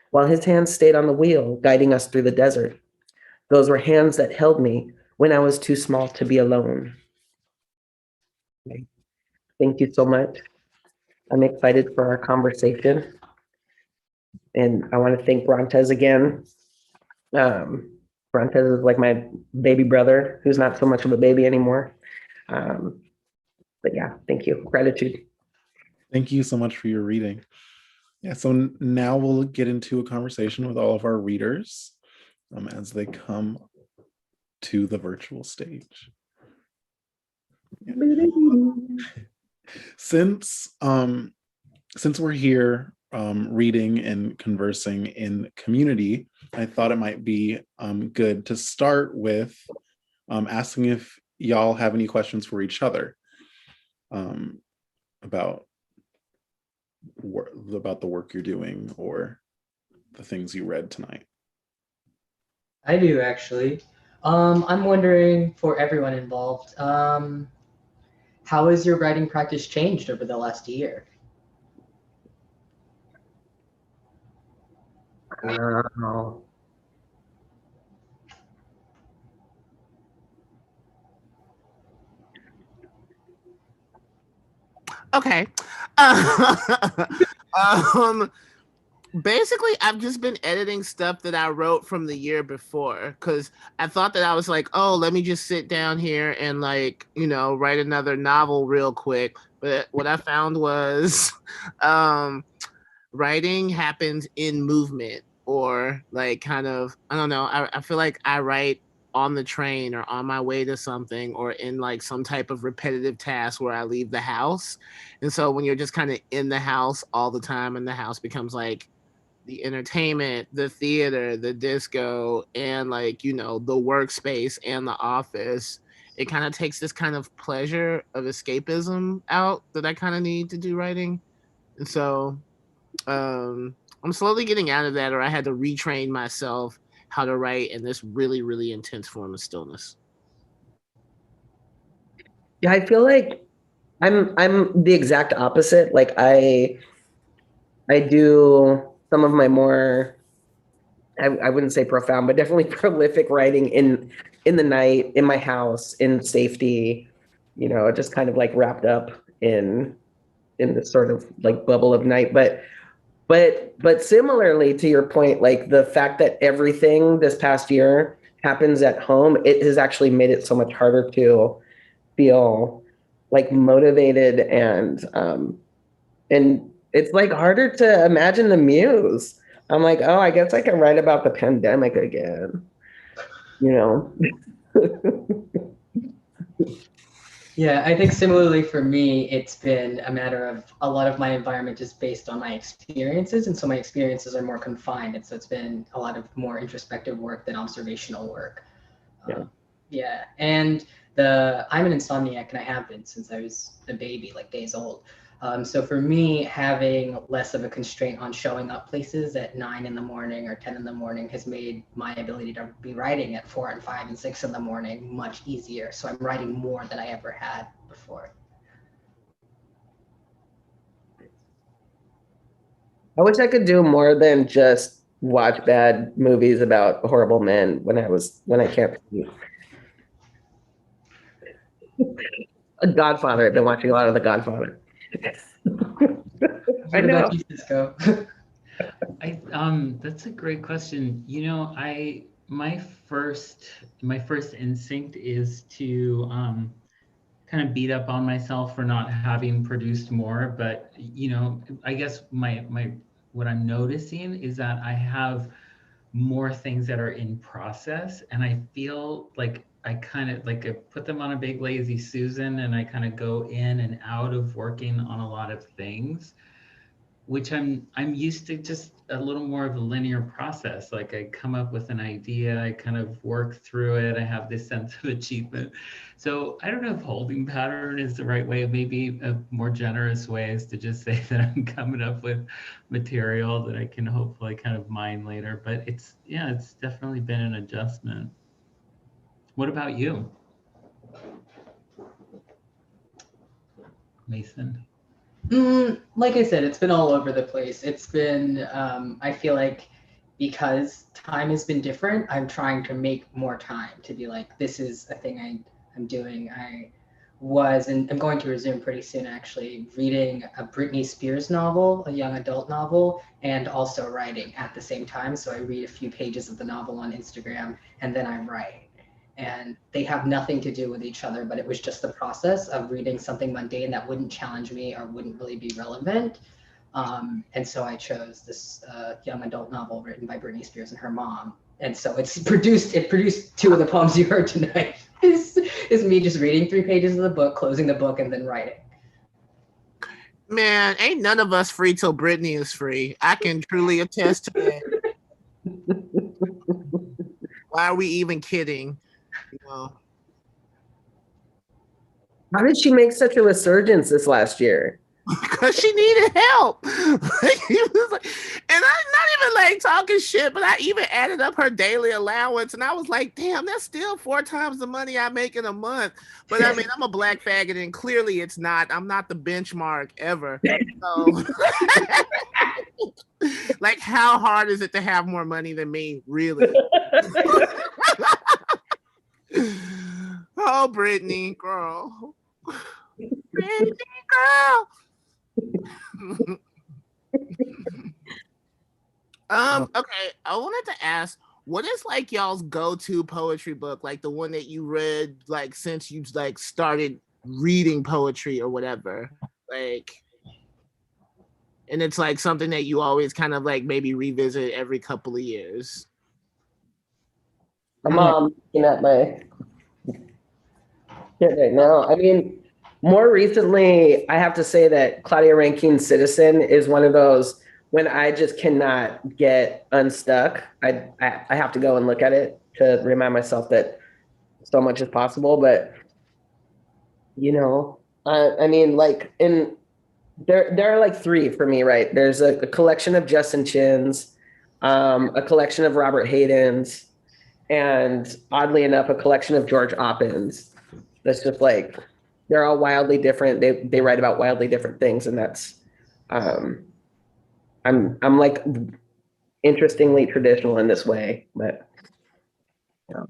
while his hands stayed on the wheel, guiding us through the desert. Those were hands that held me when I was too small to be alone. Okay. Thank you so much. I'm excited for our conversation. And I want to thank Brontez again. Brontez is like my baby brother, who's not so much of a baby anymore. But yeah, thank you. Gratitude. Thank you so much for your reading. Yeah, so now we'll get into a conversation with all of our readers as they come to the virtual stage. Yeah. Since we're here reading and conversing in community, I thought it might be good to start with asking if y'all have any questions for each other about the work you're doing or the things you read tonight. I do, actually. I'm wondering, for everyone involved, how has your writing practice changed over the last year? Okay. Basically, I've just been editing stuff that I wrote from the year before, because I thought that I was like, oh, let me just sit down here and write another novel real quick. But what I found was writing happens in movement, or I don't know. I feel like I write on the train or on my way to something, or in some type of repetitive task where I leave the house. And so when you're just kind of in the house all the time, and the house becomes the entertainment, the theater, the disco, and the workspace and the office, it kind of takes this kind of pleasure of escapism out that I kind of need to do writing. And so I'm slowly getting out of that, or I had to retrain myself how to write in this really, really intense form of stillness. Yeah, I feel like I'm the exact opposite. I do some of my more, I wouldn't say profound, but definitely prolific writing in the night, in my house, in safety, just kind of wrapped up in this sort of bubble of night. But similarly to your point, the fact that everything this past year happens at home, it has actually made it so much harder to feel motivated, and it's harder to imagine the muse. I'm like, oh, I guess I can write about the pandemic again, Yeah, I think similarly for me, it's been a matter of a lot of my environment is based on my experiences. And so my experiences are more confined. And so it's been a lot of more introspective work than observational work. Yeah. And I'm an insomniac, and I have been since I was a baby, days old. So for me, having less of a constraint on showing up places at 9 in the morning or 10 in the morning has made my ability to be writing at 4 and 5 and 6 in the morning much easier. So I'm writing more than I ever had before. I wish I could do more than just watch bad movies about horrible men when I can't. A Godfather. I've been watching a lot of The Godfather. I What know. about you, Cisco? That's a great question. You know, my first instinct is to kind of beat up on myself for not having produced more. But you know, I guess my what I'm noticing is that I have more things that are in process, and I feel like I kind of like I put them on a big lazy Susan, and I kind of go in and out of working on a lot of things, which I'm used to just a little more of a linear process. Like I come up with an idea, I kind of work through it, I have this sense of achievement. So I don't know if holding pattern is the right way. Maybe a more generous way is to just say that I'm coming up with material that I can hopefully kind of mine later. But it's definitely been an adjustment. What about you, Mason? Like I said, it's been all over the place. It's been, I feel like because time has been different, I'm trying to make more time to be like, this is a thing I'm doing. And I'm going to resume pretty soon actually, reading a Britney Spears novel, a young adult novel, and also writing at the same time. So I read a few pages of the novel on Instagram and then I write. And they have nothing to do with each other, but it was just the process of reading something mundane that wouldn't challenge me or wouldn't really be relevant. And so I chose this young adult novel written by Britney Spears and her mom. And so it produced two of the poems you heard tonight. is me just reading 3 pages of the book, closing the book, and then writing. Man, ain't none of us free till Britney is free. I can truly attest to that. Why are we even kidding? You know? How did she make such a resurgence this last year? Because she needed help. And I'm not even like talking shit, but I even added up her daily allowance and I was like, damn, that's still 4 times the money I make in a month. But I mean, I'm a black faggot and clearly it's not. I'm not the benchmark ever. So like, how hard is it to have more money than me? Really? Oh, Brittany, girl. Brittany, girl. Okay, I wanted to ask, what is like y'all's go-to poetry book, like the one that you read like since you like started reading poetry or whatever, like, and it's like something that you always kind of like maybe revisit every couple of years? I'm looking at my shit right now. I mean, more recently, I have to say that Claudia Rankine's Citizen is one of those when I just cannot get unstuck. I have to go and look at it to remind myself that so much is possible. But you know, I mean, like there are like 3 for me, right? There's a collection of Justin Chin's, a collection of Robert Hayden's, and oddly enough, a collection of George Oppin's. That's just like, they're all wildly different. They write about wildly different things, and that's I'm like interestingly traditional in this way, but yeah.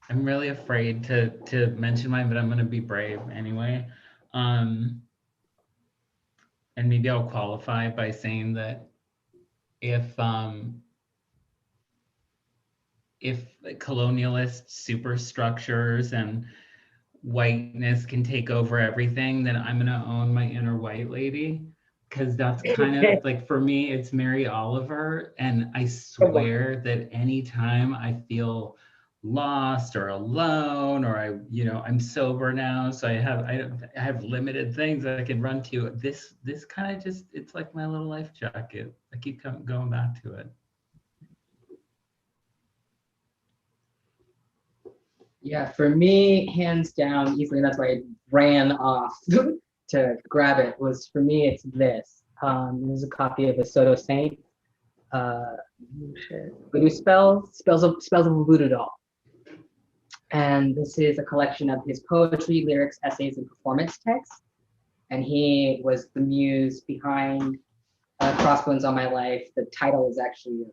I'm really afraid to mention mine, but I'm going to be brave anyway. And maybe I'll qualify by saying that if colonialist superstructures and whiteness can take over everything, then I'm going to own my inner white lady. Because that's kind of like, for me, it's Mary Oliver. And I swear that anytime I feel lost or alone, or I'm sober now, so I have limited things that I can run to. This kind of just, it's like my little life jacket. I keep going back to it. Yeah, for me, hands down, easily, that's why I ran off to grab it, was for me, it's this. This is a copy of a Soto Saint. Voodoo spells of a voodoo doll. And this is a collection of his poetry, lyrics, essays, and performance texts. And he was the muse behind Crossbones on My Life. The title is actually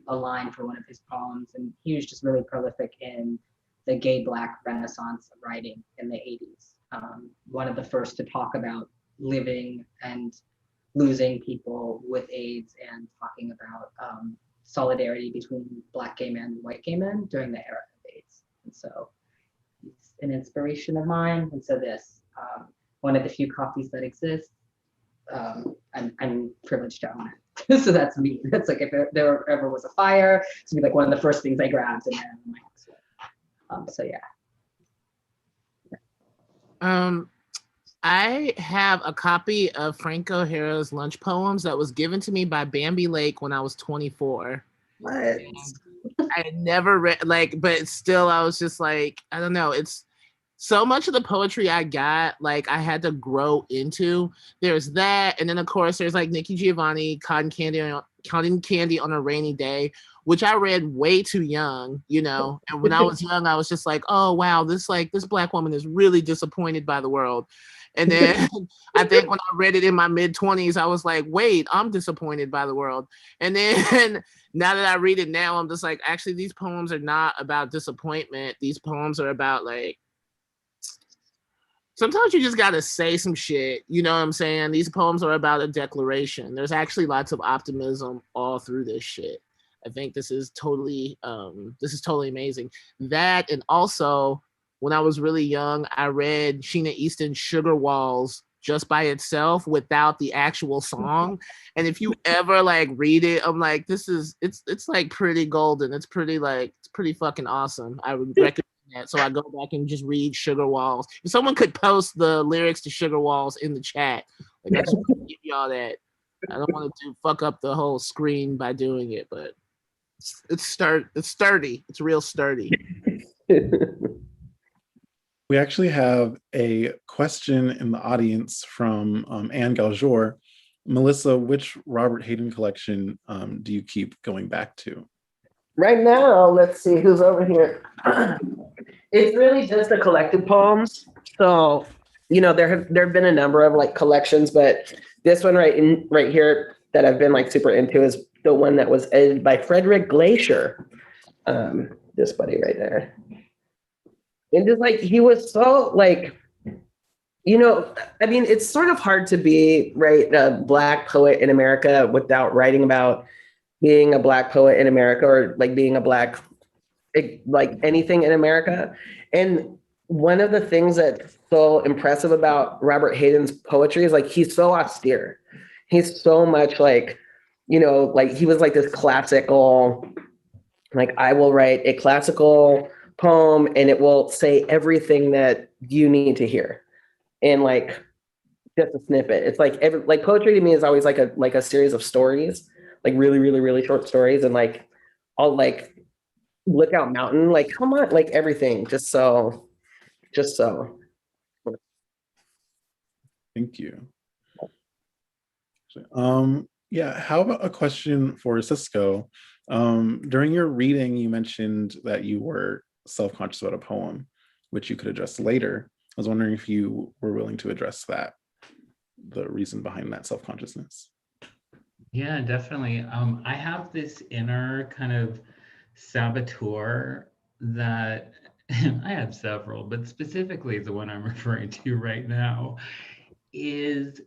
a line for one of his poems. And he was just really prolific in the gay Black Renaissance of writing in the 80s. One of the first to talk about living and losing people with AIDS and talking about solidarity between Black gay men and white gay men during the era of AIDS. And so it's an inspiration of mine. And so this, one of the few copies that exist, I'm privileged to own it. So that's me. That's like if there ever was a fire, it's gonna be like one of the first things I grabbed and then my house. So yeah. I have a copy of Frank O'Hara's lunch poems that was given to me by Bambi Lake when I was 24. What? I had never read, but still I was just like, I don't know. It's so much of the poetry I got, like I had to grow into. There's that. And then of course there's like Nikki Giovanni, Cotton Candy on a Rainy Day, which I read way too young, you know. And when I was young, I was just like, oh wow, this Black woman is really disappointed by the world. And then I think when I read it in my mid-20s, I was like, wait, I'm disappointed by the world. And then now that I read it now, I'm just like, actually, these poems are not about disappointment. These poems are about like, sometimes you just got to say some shit. You know what I'm saying? These poems are about a declaration. There's actually lots of optimism all through this shit. I think this is totally amazing. That, and also, when I was really young, I read Sheena Easton's Sugar Walls just by itself without the actual song. And if you ever like read it, I'm like, it's like pretty golden. It's pretty fucking awesome. I would recommend that. So I go back and just read Sugar Walls. If someone could post the lyrics to Sugar Walls in the chat, like I just want to give y'all that. I don't want to fuck up the whole screen by doing it, but it's sturdy. It's real sturdy. We actually have a question in the audience from Anne Galjor. Melissa, which Robert Hayden collection do you keep going back to? Right now, let's see who's over here. It's really just the collected poems. So, you know, there have been a number of like collections, but this one right here that I've been like super into is the one that was edited by Frederick Glacier. This buddy right there. And just like, he was so like, you know, I mean, it's sort of hard to be, right, a Black poet in America without writing about being a Black poet in America, or like being a Black, like anything in America. And one of the things that's so impressive about Robert Hayden's poetry is like, he's so austere. He's so much like, you know, like he was like this classical, like I will write a classical poem and it will say everything that you need to hear. And like just a snippet. It's like like poetry to me is always like a series of stories, like really, really, really short stories. And like I'll like Lookout Mountain, like come on, like everything. Just so. Thank you. Yeah, how about a question for Cisco? During your reading, you mentioned that you were self-conscious about a poem, which you could address later. I was wondering if you were willing to address that, the reason behind that self-consciousness. Yeah, definitely. I have this inner kind of saboteur that I have several, but specifically the one I'm referring to right now is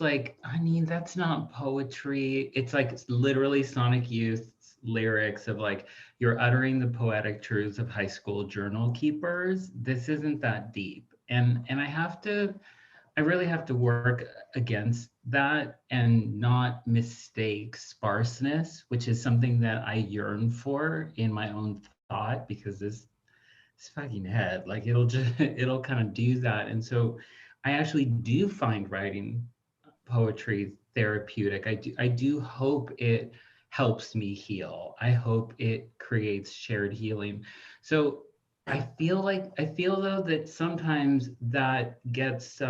like, I mean, that's not poetry. It's like literally Sonic Youth's lyrics of like, you're uttering the poetic truths of high school journal keepers. This isn't that deep. And I really have to work against that and not mistake sparseness, which is something that I yearn for in my own thought, because this fucking head, like it'll kind of do that. And so I actually do find writing poetry therapeutic. I do hope it helps me heal. I hope it creates shared healing. So I feel though that sometimes that gets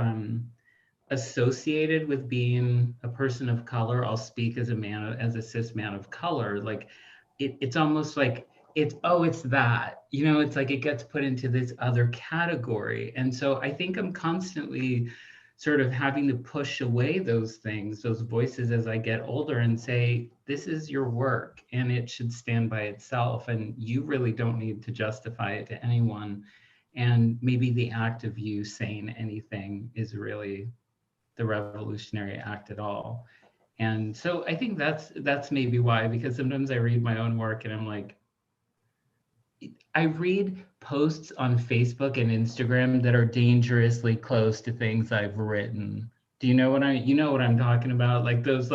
associated with being a person of color. I'll speak as a cis man of color. Like it's almost like it's that, it's like it gets put into this other category. And so I think I'm constantly sort of having to push away those things, those voices as I get older and say, this is your work and it should stand by itself. And you really don't need to justify it to anyone. And maybe the act of you saying anything is really the revolutionary act at all. And so I think that's maybe why, because sometimes I read my own work and I'm like, I read posts on Facebook and Instagram that are dangerously close to things I've written. Do you know what I'm talking about? Like those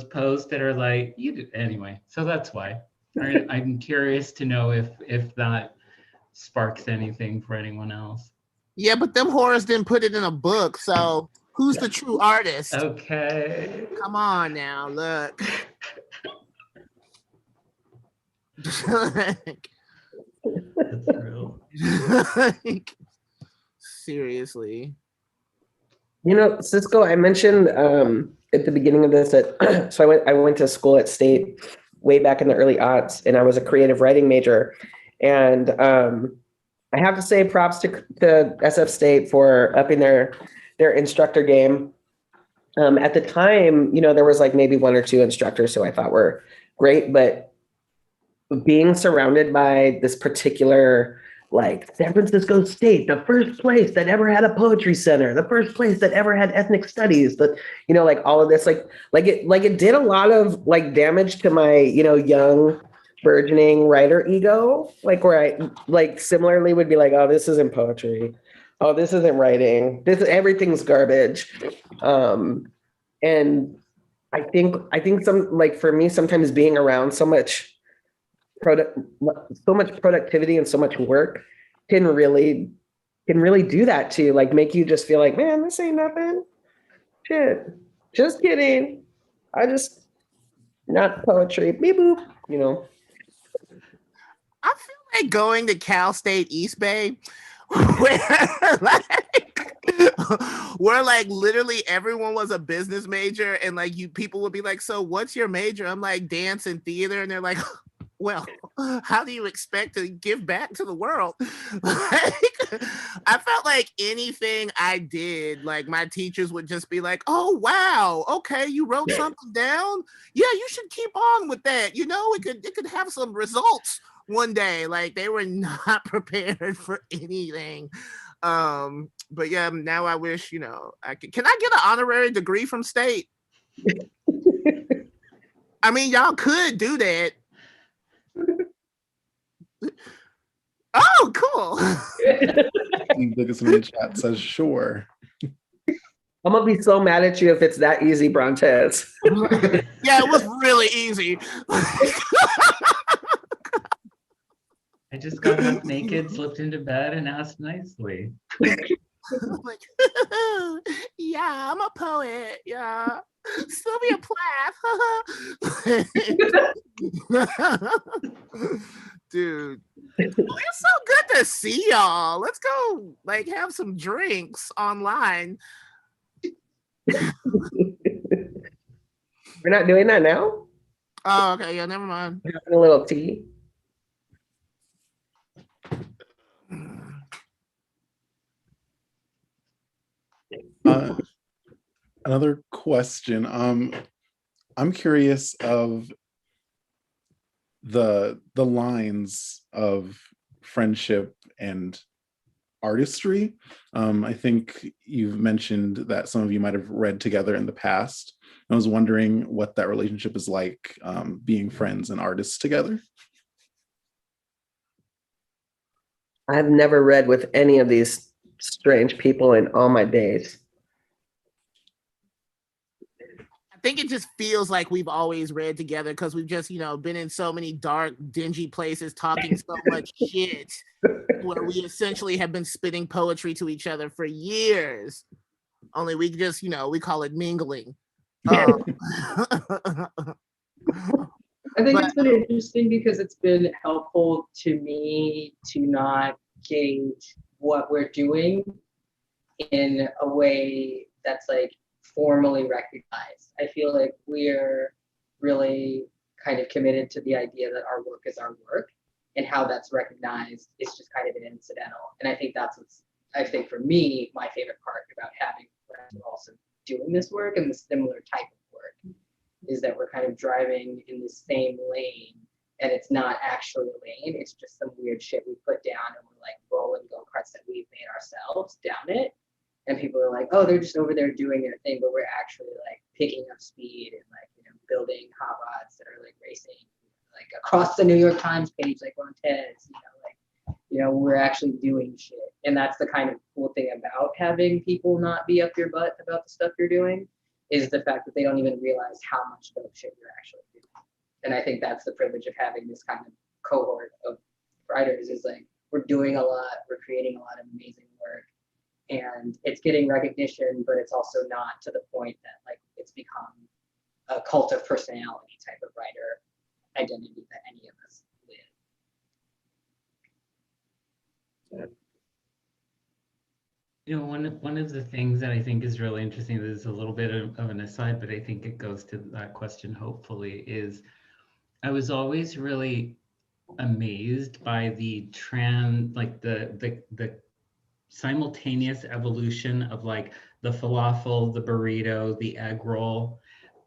posts that are like, anyway. So that's why I'm curious to know if that sparks anything for anyone else. Yeah, but them whores didn't put it in a book, so who's the true artist? Okay. Come on now, look. That's real. Seriously. Cisco, I mentioned at the beginning of this that so I went to school at State way back in the early aughts, and I was a creative writing major. And I have to say props to SF State for upping their instructor game. At the time, there was like maybe one or two instructors who I thought were great, but being surrounded by this particular, like San Francisco State, the first place that ever had a poetry center, the first place that ever had ethnic studies, but like all of this, like it did a lot of like damage to my, young burgeoning writer ego, like where I like similarly would be like, oh, this isn't poetry. Oh, this isn't writing. Everything's garbage. And I think some, like for me, sometimes being around so much productivity and so much work can really do that to you, like make you just feel like, man, this ain't nothing. Shit. Just kidding. I just not poetry. Beep boop, I feel like going to Cal State East Bay, where like literally everyone was a business major, and like people would be like, so what's your major? I'm like, dance and theater, and they're like, well, how do you expect to give back to the world? Like, I felt like anything I did, like my teachers would just be like, oh, wow, okay, you wrote something down? Yeah, you should keep on with that. It could have some results one day. Like they were not prepared for anything. But yeah, now I wish, I could. Can I get an honorary degree from State? I mean, y'all could do that. Oh, cool. Look at some in the chat says sure. I'm gonna be so mad at you if it's that easy, Brontez. Yeah, it was really easy. I just got half naked, slipped into bed, and asked nicely. Like, yeah, I'm a poet. Yeah, Sylvia Plath. Dude, it's so good to see y'all. Let's go, like, have some drinks online. We're not doing that now? Oh, okay. Yeah, never mind. We're having a little tea. Another question. I'm curious of the lines of friendship and artistry. I think you've mentioned that some of you might have read together in the past. I was wondering what that relationship is like, being friends and artists together. I've never read with any of these strange people in all my days. I think it just feels like we've always read together because we've just, been in so many dark, dingy places talking so much shit where we essentially have been spitting poetry to each other for years. Only we just, we call it mingling. I think But- it's been interesting because it's been helpful to me to not gauge what we're doing in a way that's like formally recognized. I feel like we're really kind of committed to the idea that our work is our work, and how that's recognized is just kind of an incidental. And I think that's what's, I think for me, my favorite part about having friends who are also doing this work and the similar type of work is that we're kind of driving in the same lane, and it's not actually a lane, it's just some weird shit we put down, and we're like rolling go-karts that we've made ourselves down it. And people are like, oh, they're just over there doing their thing, but we're actually like picking up speed and like, you know, building hot rods that are like racing like across the New York Times page, like Brontez, we're actually doing shit. And that's the kind of cool thing about having people not be up your butt about the stuff you're doing, is the fact that they don't even realize how much dope shit you're actually doing. And I think that's the privilege of having this kind of cohort of writers, is like, we're doing a lot, we're creating a lot of amazing work, and it's getting recognition, but it's also not to the point that like it's become a cult of personality type of writer identity that any of us live. You know, one of the things that I think is really interesting, this is a little bit of an aside, but I think it goes to that question, hopefully, is I was always really amazed by the the simultaneous evolution of like the falafel, the burrito, the egg roll,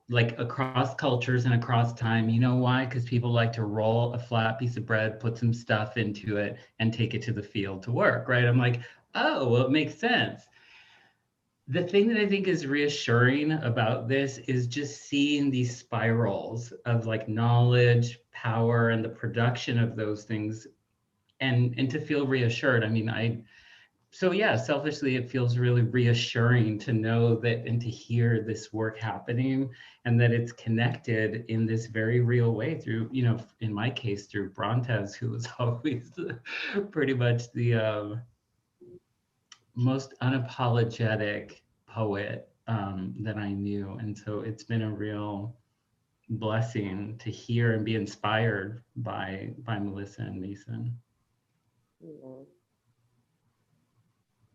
like across cultures and across time. You know why? Because people like to roll a flat piece of bread, put some stuff into it, and take it to the field to work, right? I'm like, oh, well, it makes sense. The thing that I think is reassuring about this is just seeing these spirals of like knowledge, power, and the production of those things, and to feel reassured. I mean, so yeah, selfishly, it feels really reassuring to know that and to hear this work happening, and that it's connected in this very real way through, you know, in my case, through Brontez, who was always pretty much the most unapologetic poet that I knew. And so it's been a real blessing to hear and be inspired by Melissa and Mason.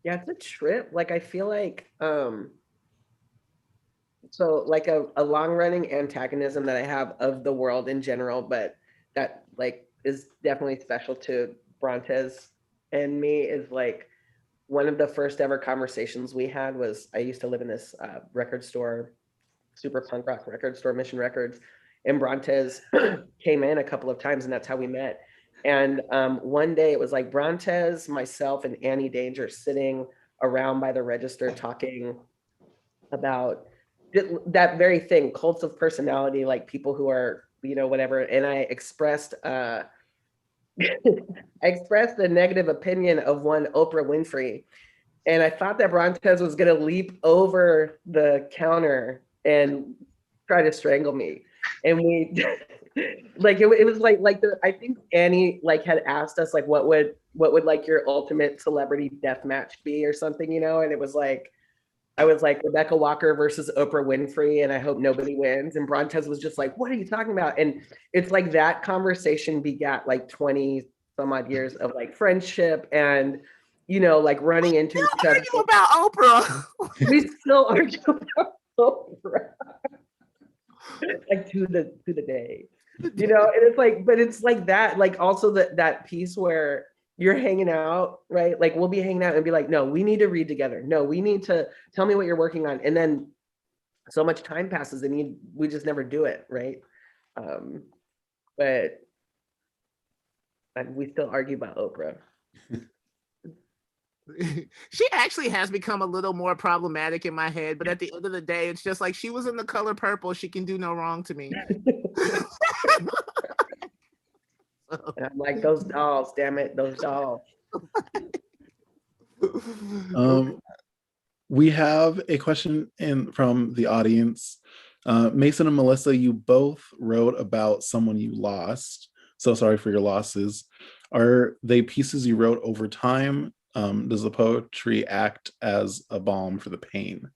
Yeah, it's a trip. Like I feel like so like a long-running antagonism that I have of the world in general, but that like is definitely special to Brontez and me, is like one of the first ever conversations we had was, I used to live in this record store, super punk rock record store, Mission Records, and Brontez came in a couple of times, and that's how we met. And one day it was like Brontez, myself, and Annie Danger sitting around by the register talking about that very thing, cults of personality, like people who are, you know, whatever. And I expressed I expressed a negative opinion of one Oprah Winfrey, and I thought that Brontez was gonna leap over the counter and try to strangle me. And we, like it was like I think Annie like had asked us like what would like your ultimate celebrity death match be or something, you know, and it was like, I was like, Rebecca Walker versus Oprah Winfrey, and I hope nobody wins. And Brontez was just like, what are you talking about? And it's like that conversation begat like 20 some odd years of like friendship and, you know, like running into each other. Argue about Oprah. We still argue about Oprah. Like to the day, you know, and it's like, but it's like that, like also that piece where you're hanging out, right? Like we'll be hanging out and be like, no, we need to read together. No, we need to tell me what you're working on. And then so much time passes and we just never do it, right? But we still argue about Oprah. She actually has become a little more problematic in my head, but at the end of the day, it's just like, she was in The Color Purple. She can do no wrong to me. And I'm like, those dolls, damn it, those dolls. We have a question from the audience. Mason and Melissa, you both wrote about someone you lost. So sorry for your losses. Are they pieces you wrote over time? Does the poetry act as a balm for the pain?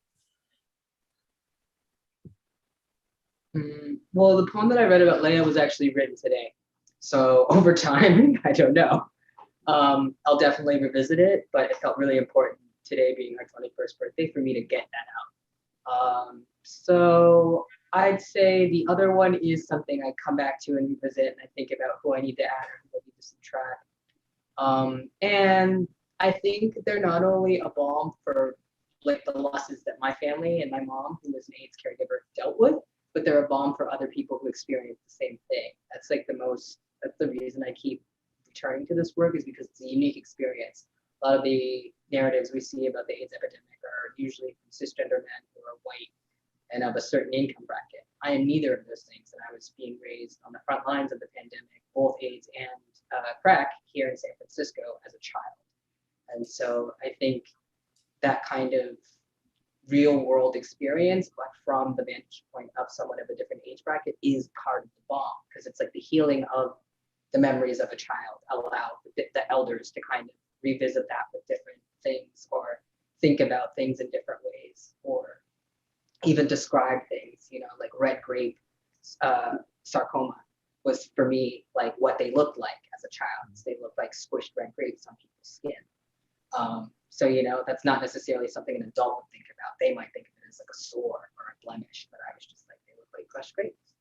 Well, the poem that I read about Leia was actually written today. So over time, I don't know. I'll definitely revisit it, but it felt really important today being my 21st birthday for me to get that out. So I'd say the other one is something I come back to and revisit, and I think about who I need to add or who I need to subtract. And I think they're not only a balm for like the losses that my family and my mom, who was an AIDS caregiver, dealt with, but they're a balm for other people who experience the same thing. That's the reason I keep returning to this work, is because it's a unique experience. A lot of the narratives we see about the AIDS epidemic are usually from cisgender men who are white and of a certain income bracket. I am neither of those things, and I was being raised on the front lines of the pandemic, both AIDS and crack, here in San Francisco as a child. And so I think that kind of real world experience, but from the vantage point of someone of a different age bracket, is part of the balm, because it's like the healing of the memories of a child allow the elders to kind of revisit that with different things, or think about things in different ways, or even describe things, like red grape sarcoma was for me like what they looked like as a child. They looked like squished red grapes on people's skin. So, that's not necessarily something an adult would think about. They might think of it as like a sore or a blemish, but I was just like, they look like crushed grapes,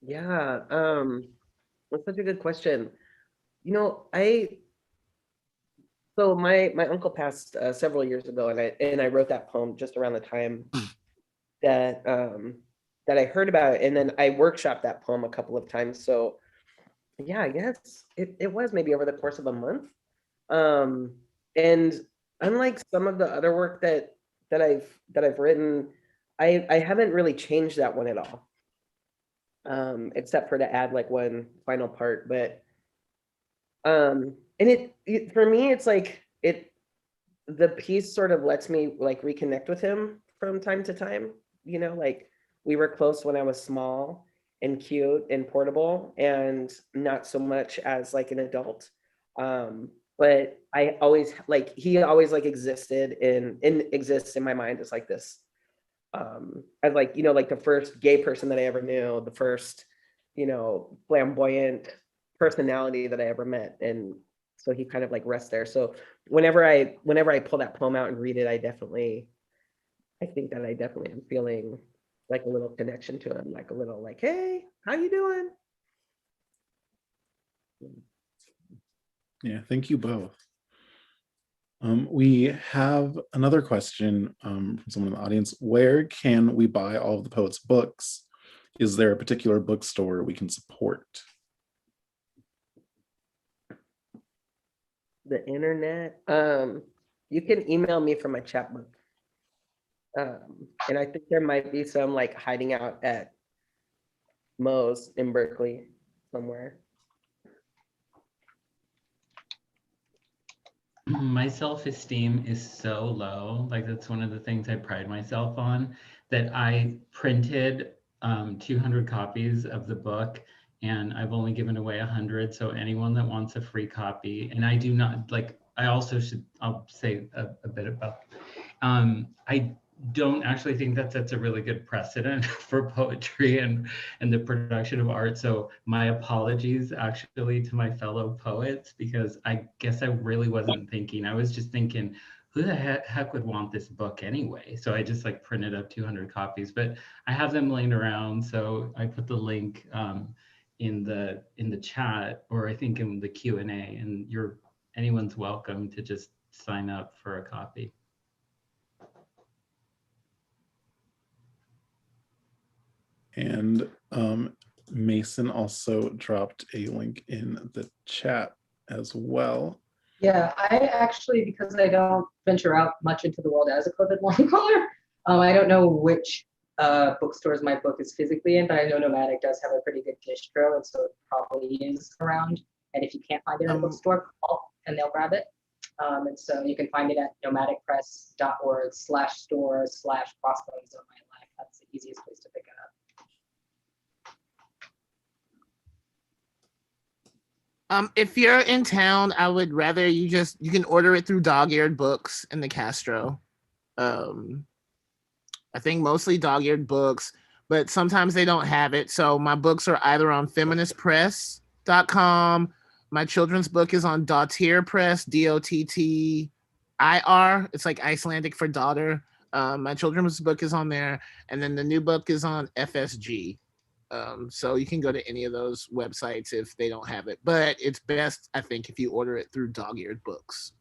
Yeah, that's such a good question. So my uncle passed several years ago, and I wrote that poem just around the time that that I heard about it, and then I workshopped that poem a couple of times. So yeah, I guess it was maybe over the course of a month. And unlike some of the other work that I've written, I haven't really changed that one at all. Except for to add like one final part, but and it for me, it's like the piece sort of lets me like reconnect with him from time to time. Like we were close when I was small and cute and portable, and not so much as like an adult. But I always like he always like existed and exists in my mind as like this. As like like the first gay person that I ever knew, the first flamboyant personality that I ever met, and so he kind of like rests there. So whenever I pull that poem out and read it, I think that I definitely am feeling like a little connection to him, like a little like, hey, how you doing? Yeah, thank you both. We have another question from someone in the audience. Where can we buy all of the poet's books? Is there a particular bookstore we can support? The internet. You can email me for my chapbook. And I think there might be some like hiding out at Moe's in Berkeley somewhere. My self-esteem is so low. Like that's one of the things I pride myself on, that I printed 200 copies of the book, and I've only given away 100. So anyone that wants a free copy, and I do not like, I'll say a bit about, I don't actually think that sets a really good precedent for poetry and the production of art. So my apologies actually to my fellow poets, because I guess I really wasn't thinking. I was just thinking, who the heck would want this book anyway? So I just like printed up 200 copies, but I have them laying around. So I put the link in the chat, or I think in the Q&A, and anyone's welcome to just sign up for a copy. And Mason also dropped a link in the chat as well. Yeah, I actually, because I don't venture out much into the world as a COVID long caller, I don't know which bookstores my book is physically in, but I know Nomadic does have a pretty good distro, and so it probably is around. And if you can't find it in a bookstore, call and they'll grab it. And so you can find it at nomadicpress.org/store/crossbones of my life. That's the easiest place to pick it up. If you're in town, I would rather you can order it through Dog-Eared Books in the Castro. I think mostly dog-eared books, but sometimes they don't have it. So my books are either on feministpress.com. My children's book is on Dottir Press, Dottir. It's like Icelandic for daughter. My children's book is on there, and then the new book is on FSG. So you can go to any of those websites if they don't have it, but it's best, I think, if you order it through Dog-Eared Books.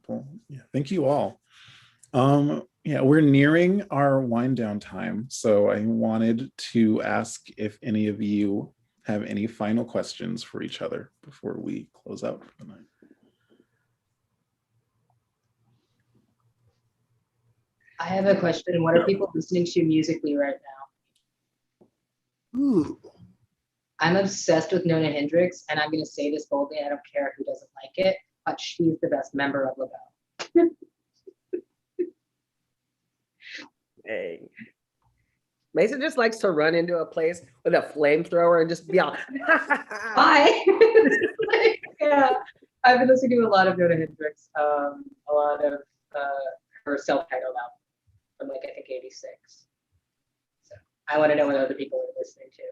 Well, yeah, thank you all. Yeah, we're nearing our wind down time, so I wanted to ask if any of you have any final questions for each other before we close out for the night. I have a question. What are people listening to musically right now? Ooh. I'm obsessed with Nona Hendrix, and I'm going to say this boldly. I don't care who doesn't like it, but she's the best member of LaBelle. Hey. Mason just likes to run into a place with a flamethrower and just be all, Bye. Yeah, I've been listening to a lot of Nona Hendrix, a lot of her self-titled album from like I think '86. So I want to know what other people are listening to.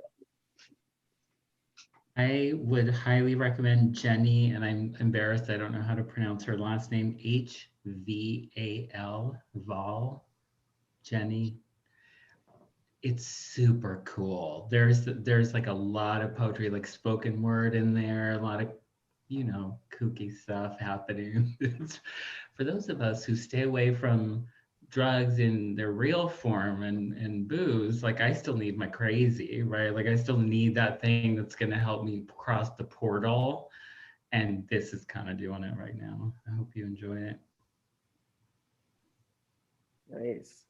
I would highly recommend Jenny, and I'm embarrassed I don't know how to pronounce her last name, HVAL, Val, Jenny. It's super cool. There's like a lot of poetry, like spoken word in there, a lot of, kooky stuff happening. For those of us who stay away from drugs in their real form and booze, like I still need my crazy, right? Like I still need that thing that's going to help me cross the portal. And this is kind of doing it right now. I hope you enjoy it. Nice.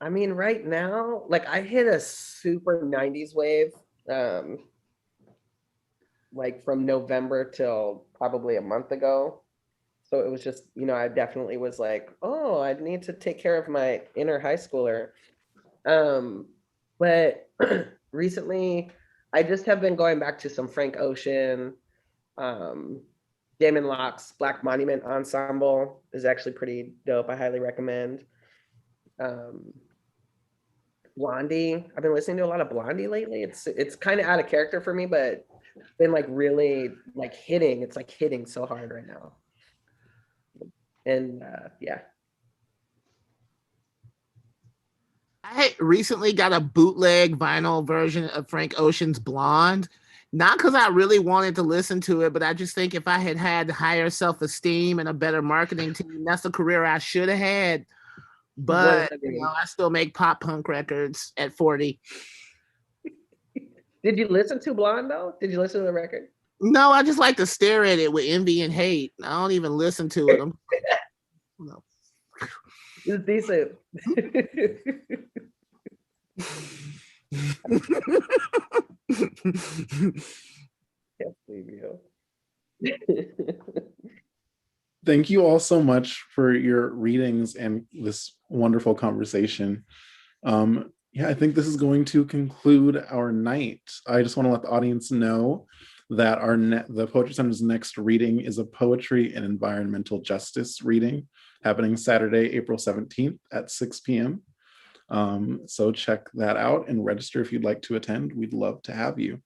I mean, right now, like I hit a super 90s wave, like from November till probably a month ago. So it was just, I definitely was like, oh, I need to take care of my inner high schooler. But recently, I just have been going back to some Frank Ocean. Damon Locke's Black Monument Ensemble is actually pretty dope. I highly recommend. Blondie. I've been listening to a lot of Blondie lately. It's kind of out of character for me, but it's been like really like hitting. It's like hitting so hard right now. And yeah. I recently got a bootleg vinyl version of Frank Ocean's Blonde. Not because I really wanted to listen to it, but I just think if I had had higher self-esteem and a better marketing team, that's the career I should have had. But I still make pop punk records at 40. Did you listen to Blonde though? Did you listen to the record? No, I just like to stare at it with envy and hate. I don't even listen to it. It's decent. Can't believe you. Thank you all so much for your readings and this wonderful conversation. Yeah, I think this is going to conclude our night. I just want to let the audience know that the Poetry Center's next reading is a poetry and environmental justice reading happening Saturday, April 17th at 6 p.m. So check that out and register if you'd like to attend. We'd love to have you.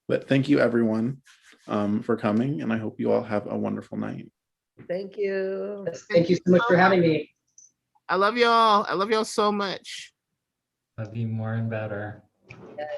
But thank you everyone for coming, and I hope you all have a wonderful night. Thank you. Thank you so much for having me. I love y'all. I love y'all so much. Love you more and better. Yeah.